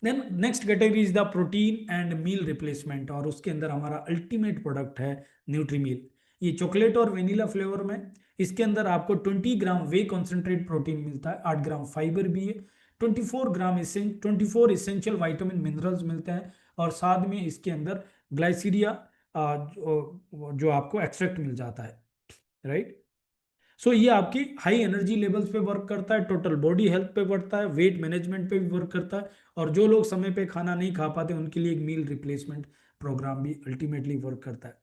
Then next category is the protein and meal replacement, और उसके अंदर हमारा अल्टीमेट प्रोडक्ट है न्यूट्रीमील। ये चॉकलेट और वेनिला फ्लेवर में, इसके अंदर आपको 20 ग्राम वे कॉन्सेंट्रेट प्रोटीन मिलता है, 8 ग्राम फाइबर भी है, 24 इसेंशियल विटामिन मिनरल्स मिलते हैं, और साथ में इसके अंदर ग्लाइसीरिया जो आपको एक्सट्रैक्ट मिल जाता है, राइट। सो ये आपकी हाई एनर्जी लेवल्स पे वर्क करता है, टोटल बॉडी हेल्थ पे बढ़ता है, वेट मैनेजमेंट पे भी वर्क करता है, और जो लोग समय पे खाना नहीं खा पाते उनके लिए एक मील रिप्लेसमेंट प्रोग्राम भी अल्टीमेटली वर्क करता है।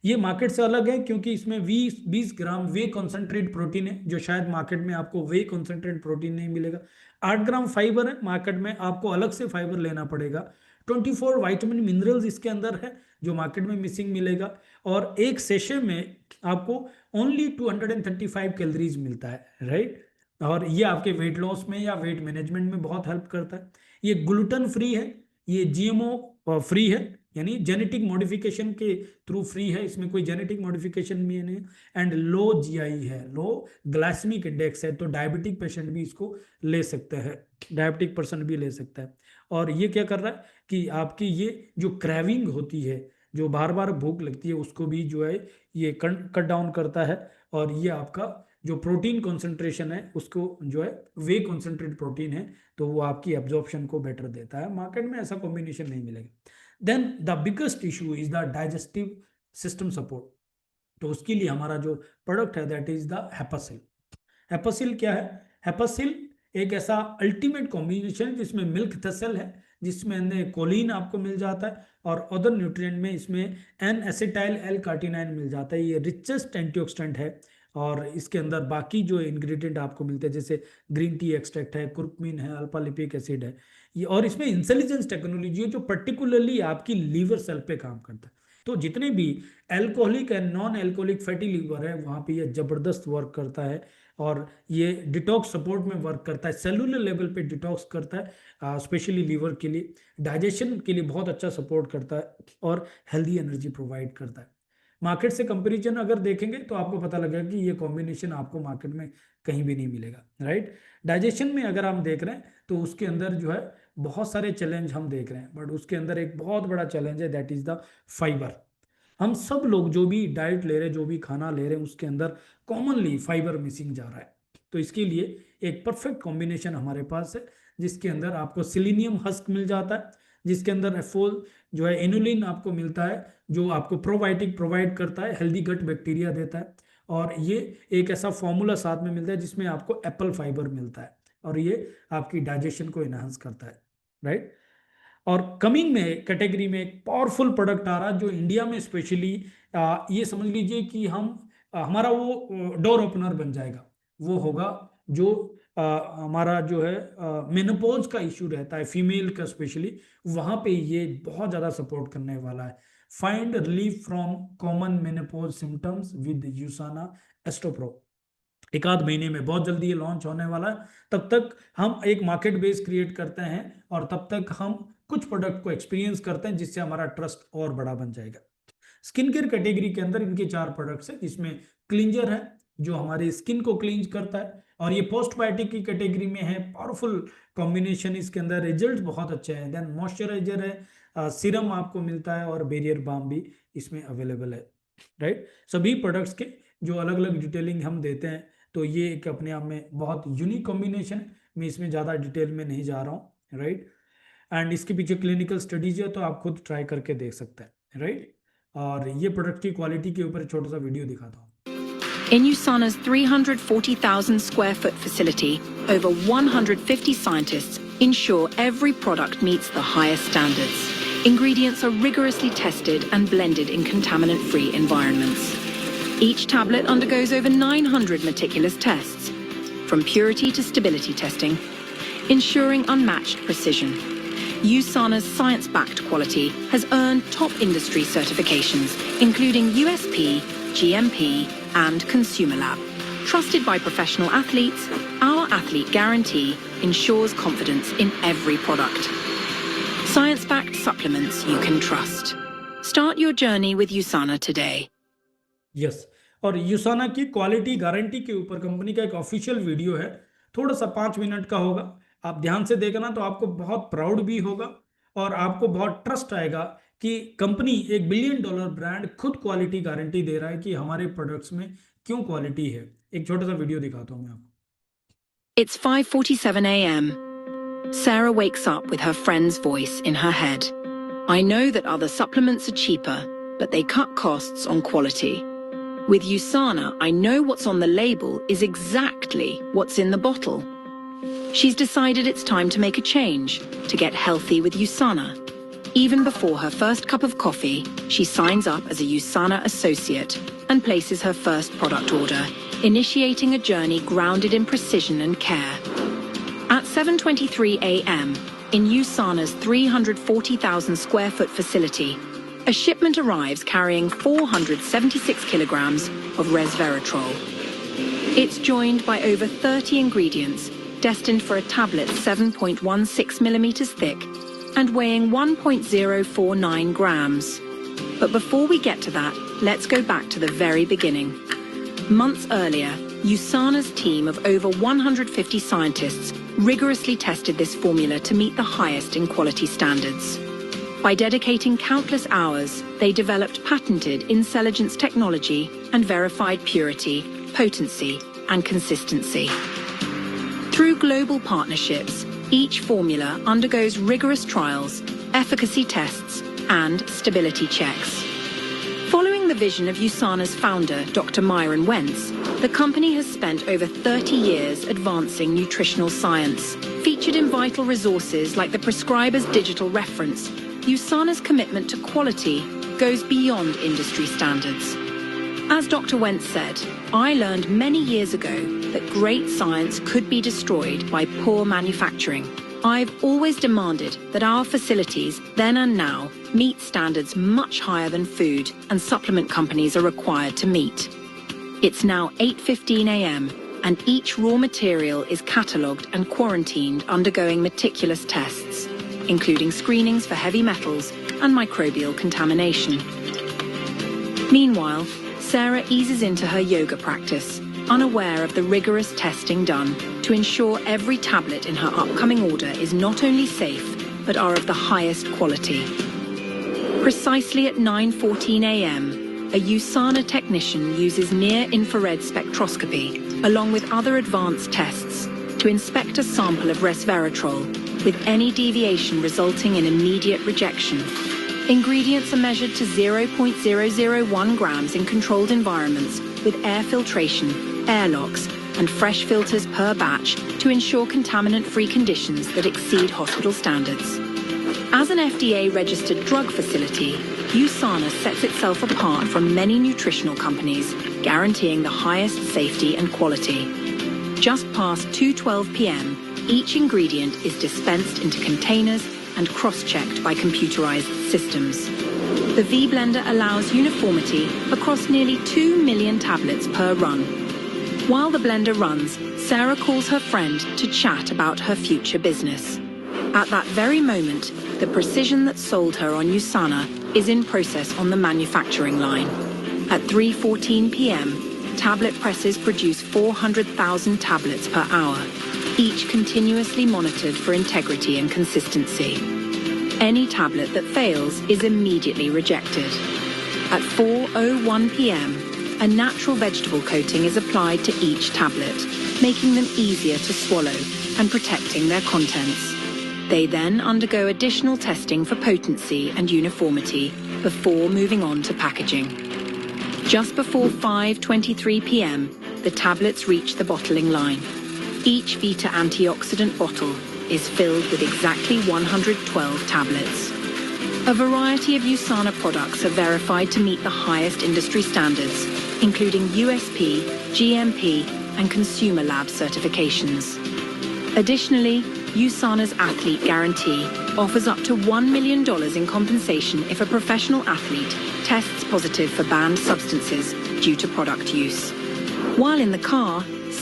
ये मार्केट से अलग है क्योंकि इसमें 20 ग्राम वे कॉन्सेंट्रेट प्रोटीन है, जो शायद मार्केट में आपको वे कॉन्सेंट्रेट प्रोटीन नहीं मिलेगा। 8 ग्राम फाइबर है, मार्केट में आपको अलग से फाइबर लेना पड़ेगा। 24 विटामिन मिनरल्स इसके अंदर है जो मार्केट में मिसिंग मिलेगा, और एक सेशे में आपको ओनली 235 कैलोरीज मिलता है, राइट। और ये आपके वेट लॉस में या वेट मैनेजमेंट में बहुत हेल्प करता है। ये ग्लूटेन फ्री है, ये GMO फ्री है, यानी जेनेटिक मॉडिफिकेशन के थ्रू फ्री है, इसमें कोई जेनेटिक मॉडिफिकेशन भी नहीं, एंड लो GI है, लो ग्लाइसेमिक इंडेक्स है, तो डायबिटिक पेशेंट भी इसको ले सकते हैं, डायबिटिक पर्सन भी ले सकता है। और ये क्या कर रहा है कि आपकी ये जो क्रेविंग होती है, जो बार बार भूख लगती है, उसको भी जो है ये कट डाउन करता है, और ये आपका जो प्रोटीन कॉन्सेंट्रेशन है उसको जो है वे कॉन्सेंट्रेट प्रोटीन है, तो वो आपकी एब्जॉर्प्शन को बेटर देता है। मार्केट में ऐसा कॉम्बिनेशन नहीं मिलेगा। Then the biggest issue is the digestive system support, तो उसके लिए हमारा जो प्रोडक्ट है that is the Hepasil. Hepasil क्या है? हेपासिल एक ऐसा अल्टीमेट कॉम्बिनेशन जिसमें मिल्क थसल है, जिसमें अंदर कोलिन आपको मिल जाता है और अदर न्यूट्रिएंट में इसमें एन एसिटाइल एल कार्टिनाइन मिल जाता है। ये रिचेस्ट एंटीऑक्सीडेंट है और इसके अंदर बाकी जो इंग्रेडिएंट आपको मिलते हैं जैसे ग्रीन टी एक्सट्रैक्ट है, कुर्कुमिन है, अल्फा लिपिक एसिड है ये, और इसमें इंटेलिजेंस टेक्नोलॉजी है जो पर्टिकुलरली आपकी लीवर सेल पे काम करता है। तो जितने भी alcoholic and non alcoholic fatty liver है वहाँ पे ये ज़बरदस्त वर्क करता है और ये डिटॉक्स सपोर्ट में वर्क करता है, सेलुलर लेवल पे डिटॉक्स करता है, स्पेशली लीवर के लिए, डाइजेशन के लिए बहुत अच्छा सपोर्ट करता है और हेल्दी एनर्जी प्रोवाइड करता है। मार्केट से कंपैरिजन अगर देखेंगे तो आपको पता लगेगा कि ये कॉम्बिनेशन आपको मार्केट में कहीं भी नहीं मिलेगा, राइट। डाइजेशन में अगर हम देख रहे हैं तो उसके अंदर जो है बहुत सारे चैलेंज हम देख रहे हैं, बट उसके अंदर एक बहुत बड़ा चैलेंज है दैट इज द फाइबर। हम सब लोग जो भी डाइट ले रहे हैं, जो भी खाना ले रहे हैं, उसके अंदर कॉमनली फाइबर मिसिंग जा रहा है। तो इसके लिए एक परफेक्ट कॉम्बिनेशन हमारे पास है जिसके अंदर आपको सिलीनियम हस्क मिल जाता है, जिसके अंदर एफोल जो है इनुलिन आपको मिलता है जो आपको प्रोबायोटिक प्रोवाइड करता है, हेल्दी गट बैक्टीरिया देता है, और ये एक ऐसा फॉर्मूला साथ में मिलता है जिसमें आपको एप्पल फाइबर मिलता है और ये आपकी डाइजेशन को इनहांस करता है, राइट। और कमिंग में कैटेगरी में एक पावरफुल प्रोडक्ट आ रहा जो इंडिया में स्पेशली ये समझ लीजिए कि हम हमारा वो डोर ओपनर बन जाएगा। वो होगा जो हमारा जो है मेनोपॉज का इशू रहता है फीमेल का स्पेशली, वहाँ पे ये बहुत ज़्यादा सपोर्ट करने वाला है। Find relief from common menopause symptoms with Usana Estopro. एक आध महीने में बहुत जल्दी ये लॉन्च होने वाला है। तब तक हम एक मार्केट बेस क्रिएट करते हैं और तब तक हम कुछ प्रोडक्ट को एक्सपीरियंस करते हैं जिससे हमारा ट्रस्ट और बड़ा बन जाएगा। स्किन केयर कैटेगरी के अंदर इनके 4 प्रोडक्ट्स हैं जिसमें क्लींजर है जो हमारे स्किन को क्लींज करता है, और ये पोस्टबायोटिक की कैटेगरी में है, पावरफुल कॉम्बिनेशन, इसके अंदर रिजल्ट बहुत अच्छे हैं। देन मॉइस्चराइजर है, सीरम आपको मिलता है और बैरियर बाम भी इसमें अवेलेबल है, राइट। सभी प्रोडक्ट्स के जो अलग अलग डिटेलिंग हम देते हैं तो ये एक अपने आप में बहुत यूनिक कॉम्बिनेशन है। मैं इसमें ज़्यादा डिटेल में नहीं जा रहा हूँ, राइट। एंड इसके पीछे क्लिनिकल स्टडीज है तो आप खुद ट्राई करके देख सकते हैं, राइट। और ये प्रोडक्ट की क्वालिटी के ऊपर छोटा सा वीडियो दिखाता हूँ। In USANA's 340,000 square foot facility, over 150 scientists ensure every product meets the highest standards. Ingredients are rigorously tested and blended in contaminant-free environments. Each tablet undergoes over 900 meticulous tests, from purity to stability testing, ensuring unmatched precision. USANA's science-backed quality has earned top industry certifications, including USP, GMP, and Consumer Lab. Trusted by professional athletes, our athlete guarantee ensures confidence in every product. Science-backed supplements you can trust. Start your journey with USANA today. Yes. और यूसाना की quality guarantee के ऊपर company का एक official video है, थोड़ा सा 5 minute का होगा। आप ध्यान से देखना तो आपको बहुत प्राउड भी होगा और आपको बहुत ट्रस्ट आएगा कि कंपनी एक $1 बिलियन ब्रांड खुद क्वालिटी गारंटी दे रहा है कि हमारे प्रोडक्ट्स में क्यों क्वालिटी है। एक छोटा सा वीडियो दिखाता हूँ मैं आपको। It's 5:47 a.m. Sarah wakes up with her friend's voice in her head. I know that other supplements are cheaper, but they cut costs on quality. With USANA, I know what's on the label is exactly what's in the bottle. She's decided it's time to make a change, to get healthy with USANA. Even before her first cup of coffee, she signs up as a USANA associate and places her first product order, initiating a journey grounded in precision and care. At 7:23 a.m., in USANA's 340,000 square foot facility, a shipment arrives carrying 476 kilograms of resveratrol. It's joined by over 30 ingredients destined for a tablet 7.16 millimeters thick and weighing 1.049 grams. But before we get to that, let's go back to the very beginning. Months earlier, USANA's team of over 150 scientists rigorously tested this formula to meet the highest in quality standards. By dedicating countless hours, they developed patented Intelligence technology and verified purity, potency, and consistency. Through global partnerships, each formula undergoes rigorous trials, efficacy tests, and stability checks. Following the vision of USANA's founder, Dr. Myron Wentz, the company has spent over 30 years advancing nutritional science. Featured in vital resources like the prescriber's digital reference, USANA's commitment to quality goes beyond industry standards. As Dr. Wentz said, I learned many years ago that great science could be destroyed by poor manufacturing. I've always demanded that our facilities, then and now, meet standards much higher than food and supplement companies are required to meet. It's now 8:15 a.m. and each raw material is catalogued and quarantined, undergoing meticulous tests, including screenings for heavy metals and microbial contamination. Meanwhile, Sarah eases into her yoga practice, unaware of the rigorous testing done to ensure every tablet in her upcoming order is not only safe, but are of the highest quality. Precisely at 9:14 a.m., a USANA technician uses near-infrared spectroscopy, along with other advanced tests, to inspect a sample of resveratrol, with any deviation resulting in immediate rejection. Ingredients are measured to 0.001 grams in controlled environments with air filtration, airlocks, and fresh filters per batch to ensure contaminant-free conditions that exceed hospital standards. As an FDA-registered drug facility, USANA sets itself apart from many nutritional companies, guaranteeing the highest safety and quality. Just past 2:12 p.m., each ingredient is dispensed into containers and cross-checked by computerized systems. The V-Blender allows uniformity across nearly 2 million tablets per run. While the blender runs, Sarah calls her friend to chat about her future business. At that very moment, the precision that sold her on USANA is in process on the manufacturing line. At 3:14 p.m., tablet presses produce 400,000 tablets per hour, each continuously monitored for integrity and consistency. Any tablet that fails is immediately rejected. At 4:01 p.m., a natural vegetable coating is applied to each tablet, making them easier to swallow and protecting their contents. They then undergo additional testing for potency and uniformity before moving on to packaging. Just before 5:23 p.m., the tablets reach the bottling line. Each Vita antioxidant bottle is filled with exactly 112 tablets. A variety of USANA products are verified to meet the highest industry standards, including USP, GMP, and Consumer Lab certifications. Additionally, USANA's Athlete Guarantee offers up to $1 million in compensation if a professional athlete tests positive for banned substances due to product use. While in the car,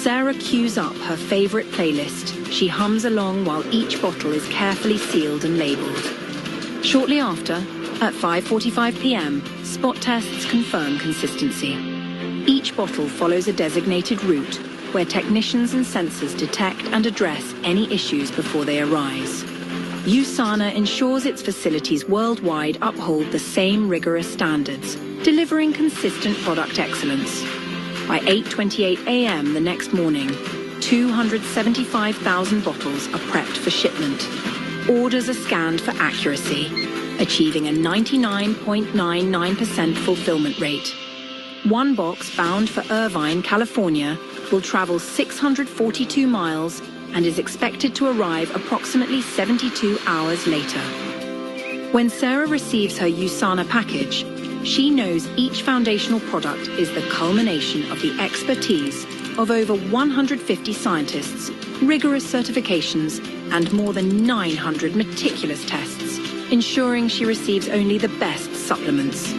Sarah cues up her favorite playlist. She hums along while each bottle is carefully sealed and labeled. Shortly after, at 5:45 p.m., spot tests confirm consistency. Each bottle follows a designated route where technicians and sensors detect and address any issues before they arise. USANA ensures its facilities worldwide uphold the same rigorous standards, delivering consistent product excellence. By 8:28 a.m. the next morning, 275,000 bottles are prepped for shipment. Orders are scanned for accuracy, achieving a 99.99% fulfillment rate. One box bound for Irvine, California, will travel 642 miles and is expected to arrive approximately 72 hours later. When Sarah receives her USANA package, she knows each foundational product is the culmination of the expertise of over 150 scientists, rigorous certifications, and more than 900 meticulous tests, ensuring she receives only the best supplements.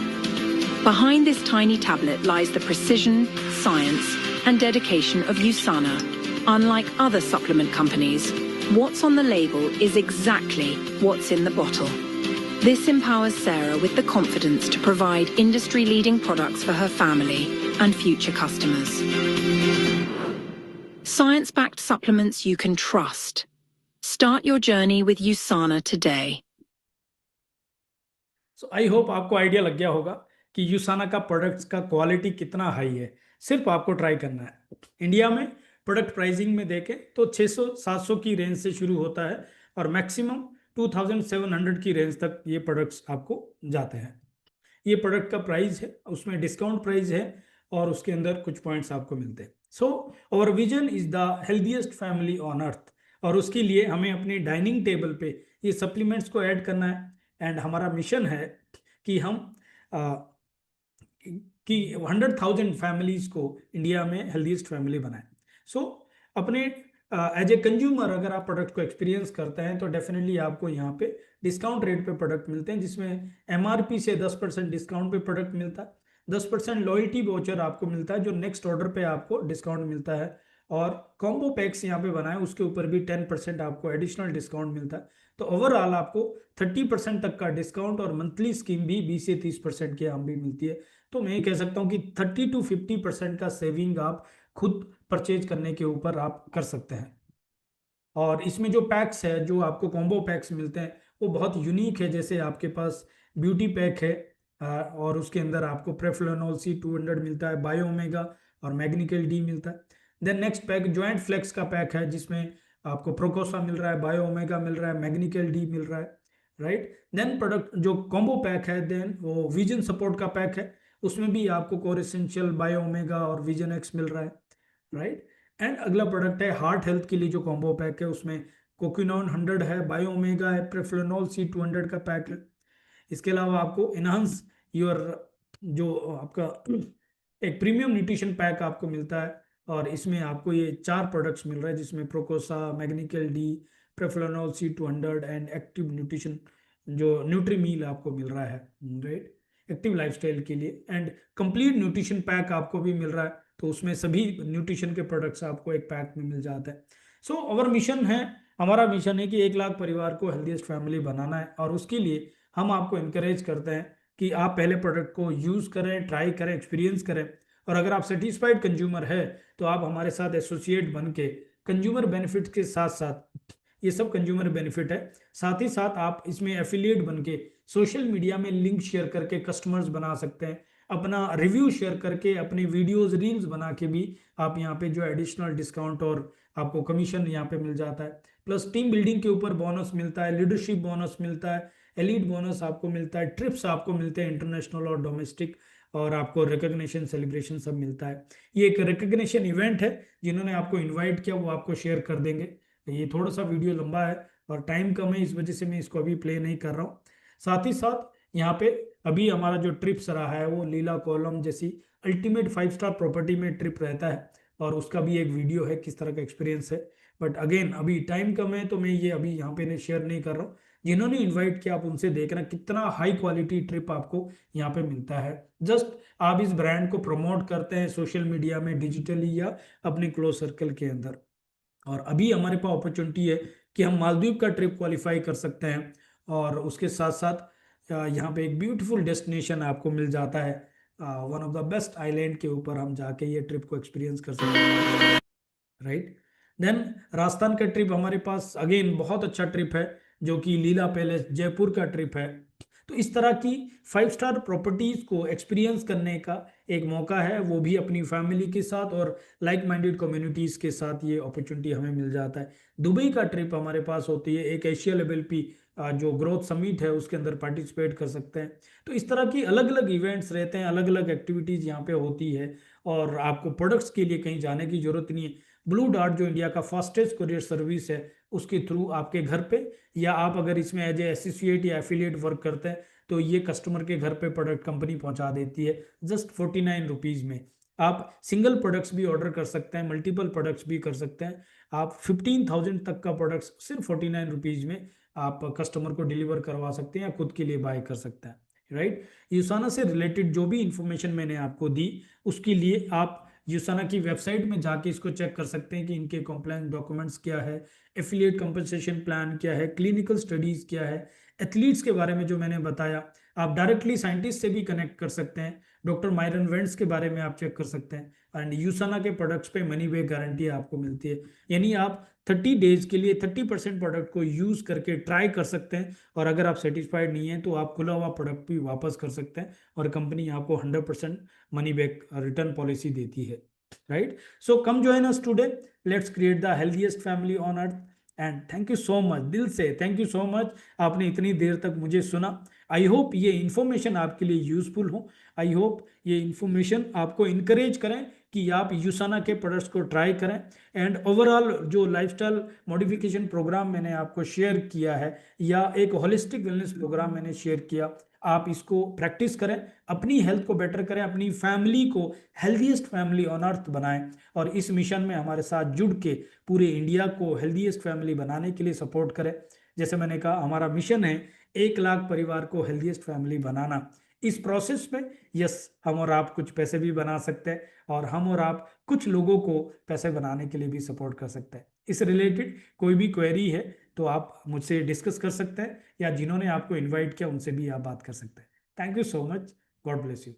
Behind this tiny tablet lies the precision, science, and dedication of USANA. Unlike other supplement companies, what's on the label is exactly what's in the bottle. This empowers Sarah with the confidence to provide industry-leading products for her family and future customers. Science-backed supplements you can trust. Start your journey with USANA today. So I hope आपको idea लग गया होगा कि यूसाना का products का quality कितना high है। सिर्फ आपको ट्राई करना है। इंडिया में प्रोडक्ट प्राइसिंग में देखें तो 600-700 की रेंज से शुरू होता है और मैक्सिमम 2700 की रेंज तक ये प्रोडक्ट्स आपको जाते हैं। ये प्रोडक्ट का प्राइस है, उसमें डिस्काउंट प्राइस है और उसके अंदर कुछ पॉइंट्स आपको मिलते हैं। So our vision is the healthiest family on earth, और उसके लिए हमें अपने डाइनिंग टेबल पे ये सप्लीमेंट्स को ऐड करना है। एंड हमारा मिशन है कि हम कि 100,000 फैमिलीज को इंडिया में हेल्दीएस्ट फैमिली बनाएं। सो अपने एज ए कंज्यूमर अगर आप प्रोडक्ट को एक्सपीरियंस करते हैं तो डेफिनेटली आपको यहाँ पे डिस्काउंट रेट पे प्रोडक्ट मिलते हैं, जिसमें MRP से 10% डिस्काउंट पे प्रोडक्ट मिलता है, 10% लॉयल्टी वाउचर आपको मिलता है जो नेक्स्ट ऑर्डर पे आपको डिस्काउंट मिलता है, और कॉम्बो पैक्स यहाँ पे बनाए उसके ऊपर भी 10% आपको एडिशनल डिस्काउंट मिलता है। तो ओवरऑल आपको 30% तक का डिस्काउंट और मंथली स्कीम भी 20 से 30% की हम भी मिलती है। तो मैं कह सकता हूँ कि 30 to 50% का सेविंग आप खुद परचेज करने के ऊपर आप कर सकते हैं। और इसमें जो पैक्स है, जो आपको कॉम्बो पैक्स मिलते हैं वो बहुत यूनिक है। जैसे आपके पास ब्यूटी पैक है और उसके अंदर आपको प्रेफ्लोनोल C200 मिलता है, बायो ओमेगा और मैग्नीकल डी मिलता है। Then next pack joint flex का पैक है जिसमें आपको प्रोकोसा मिल रहा है, बायो ओमेगा मिल रहा है, मैग्नीकल डी मिल रहा है, राइट। देन प्रोडक्ट जो कॉम्बो पैक है, देन वो विजन सपोर्ट का पैक है, उसमें भी आपको कोर एसेंशियल, बायो ओमेगा और विजन एक्स मिल रहा है, राइट। एंड अगला प्रोडक्ट है हार्ट हेल्थ के लिए जो कॉम्बो पैक है, उसमें कोक्यूनॉन 100 है, बायो ओमेगा है, प्रेफ्लोनोल C200 का पैक है। इसके अलावा आपको एनहांस योर जो आपका एक प्रीमियम न्यूट्रिशन पैक आपको मिलता है, और इसमें आपको ये 4 प्रोडक्ट्स मिल रहे हैं जिसमें Procosa, Magnecal D, Proflavanol C200 and active nutrition जो न्यूट्री मील आपको मिल रहा है, राइट, एक्टिव लाइफस्टाइल के लिए। एंड कंप्लीट न्यूट्रिशन पैक आपको भी मिल रहा है, तो उसमें सभी न्यूट्रिशन के प्रोडक्ट्स आपको एक पैक में मिल जाता है। सो आवर मिशन है, हमारा मिशन है कि 1 लाख परिवार को हेल्दीएस्ट फैमिली बनाना है, और उसके लिए हम आपको इनकरेज करते हैं कि आप पहले प्रोडक्ट को यूज़ करें, ट्राई करें, एक्सपीरियंस करें, और अगर आप सेटिस्फाइड कंज्यूमर है तो आप हमारे साथ एसोसिएट बन के कंज्यूमर बेनिफिट के साथ साथ, ये सब कंज्यूमर बेनिफिट है, साथ ही साथ आप इसमें एफिलिएट बन के सोशल मीडिया में लिंक शेयर करके कस्टमर्स बना सकते हैं, अपना रिव्यू शेयर करके, अपने वीडियोस रील्स बना के भी आप यहाँ पे जो एडिशनल डिस्काउंट और आपको कमीशन यहाँ पे मिल जाता है। प्लस टीम बिल्डिंग के ऊपर बोनस मिलता है, लीडरशिप बोनस मिलता है, एलीट बोनस आपको मिलता है, ट्रिप्स आपको मिलते हैं इंटरनेशनल और डोमेस्टिक, और आपको रिकग्निशन, सेलिब्रेशन सब मिलता है। ये एक रिकग्निशन इवेंट है, जिन्होंने आपको इन्वाइट किया वो आपको शेयर कर देंगे। ये थोड़ा सा वीडियो लंबा है और टाइम कम है, इस वजह से मैं इसको अभी प्ले नहीं कर रहा हूँ। साथ ही साथ यहाँ पे अभी हमारा जो ट्रिप्स रहा है वो लीला कोलम जैसी अल्टीमेट 5 स्टार प्रॉपर्टी में ट्रिप रहता है, और उसका भी एक वीडियो है किस तरह का एक्सपीरियंस है। बट अगेन अभी टाइम कम है तो मैं ये अभी यहाँ पे शेयर नहीं कर रहा हूँ। जिन्होंने इन्वाइट किया आप उनसे देखना कितना हाई क्वालिटी ट्रिप आपको यहाँ पे मिलता है। जस्ट आप इस ब्रांड को प्रमोट करते हैं सोशल मीडिया में, डिजिटली या अपने क्लोज सर्कल के अंदर। और अभी हमारे पास अपॉर्चुनिटी है कि हम मालदीव का ट्रिप क्वालिफाई कर सकते हैं, और उसके साथ साथ यहाँ पे एक ब्यूटीफुल डेस्टिनेशन आपको मिल जाता है, one of the best island के ऊपर हम जाके ये ट्रिप को एक्सपीरियंस कर सकते हैं, राइट। देन राजस्थान का ट्रिप हमारे पास अगेन बहुत अच्छा ट्रिप है, जो कि लीला पैलेस जयपुर का ट्रिप है। तो इस तरह की 5 स्टार प्रॉपर्टीज को एक्सपीरियंस करने का एक मौका है, वो भी अपनी फैमिली के साथ और लाइक माइंडेड कम्युनिटीज़ के साथ ये अपॉर्चुनिटी हमें मिल जाता है। दुबई का ट्रिप हमारे पास होती है, एक एशिया लेवल पे जो ग्रोथ समिट है उसके अंदर पार्टिसिपेट कर सकते हैं। तो इस तरह की अलग अलग इवेंट्स रहते हैं, अलग अलग एक्टिविटीज़ यहाँ पे होती है, और आपको प्रोडक्ट्स के लिए कहीं जाने की ज़रूरत नहीं है। ब्लू डार्ट जो इंडिया का फास्टेस्ट कुरियर सर्विस है, उसके थ्रू आपके घर पे, या आप अगर इसमें एज ए एसोसिएट या एफिलिएट वर्क करते हैं तो ये कस्टमर के घर पे प्रोडक्ट कंपनी पहुंचा देती है जस्ट 49 रुपीज़ में। आप सिंगल प्रोडक्ट्स भी ऑर्डर कर सकते हैं, मल्टीपल प्रोडक्ट्स भी कर सकते हैं। आप 15,000 तक का प्रोडक्ट्स सिर्फ 49 रुपीज़ में आप कस्टमर को डिलीवर करवा सकते हैं या खुद के लिए बाय कर सकते हैं, राइट। यूसाना से रिलेटेड जो भी इंफॉर्मेशन मैंने आपको दी, उसके लिए आप यूसाना की वेबसाइट में जाके इसको चेक कर सकते हैं कि इनके कंप्लायंस डॉक्यूमेंट्स क्या है, एफिलिएट कंपनसेशन प्लान क्या है, क्लिनिकल स्टडीज़ क्या है, एथलीट्स के बारे में जो मैंने बताया। आप डायरेक्टली साइंटिस्ट से भी कनेक्ट कर सकते हैं, डॉक्टर मायरन वेंट्स के बारे में आप चेक कर सकते हैं। एंड यूसाना के प्रोडक्ट्स पे मनी बैक गारंटी आपको मिलती है, यानी आप 30 डेज के लिए 30% प्रोडक्ट को यूज़ करके ट्राई कर सकते हैं, और अगर आप सेटिस्फाइड नहीं है तो आप खुला हुआ प्रोडक्ट भी वापस कर सकते हैं, और कंपनी आपको 100% मनी बैक रिटर्न पॉलिसी देती है, right. So come join us today, let's create the healthiest family on earth. And thank you so much, दिल से थैंक यू सो मच, आपने इतनी देर तक मुझे सुना। आई होप ये इन्फॉर्मेशन आपके लिए यूजफुल हो। आई होप ये इन्फॉर्मेशन आपको इनकरेज करें कि आप यूसाना के प्रोडक्ट्स को ट्राई करें। एंड ओवरऑल जो लाइफस्टाइल मॉडिफिकेशन प्रोग्राम मैंने आपको शेयर किया है या एक होलिस्टिक वेलनेस प्रोग्राम मैंने शेयर किया, आप इसको प्रैक्टिस करें, अपनी हेल्थ को बेटर करें, अपनी फैमिली को हेल्दीएस्ट फैमिली ऑन अर्थ बनाएं और इस मिशन में हमारे साथ जुड़ के पूरे इंडिया को हेल्दीएस्ट फैमिली बनाने के लिए सपोर्ट करें। जैसे मैंने कहा, हमारा मिशन है 1 लाख परिवार को हेल्दीएस्ट फैमिली बनाना। इस प्रोसेस में यस, हम और आप कुछ पैसे भी बना सकते हैं और हम और आप कुछ लोगों को पैसे बनाने के लिए भी सपोर्ट कर सकते हैं। इस रिलेटेड कोई भी क्वेरी है तो आप मुझसे डिस्कस कर सकते हैं या जिन्होंने आपको इनवाइट किया उनसे भी आप बात कर सकते हैं। Thank you so much. God bless you.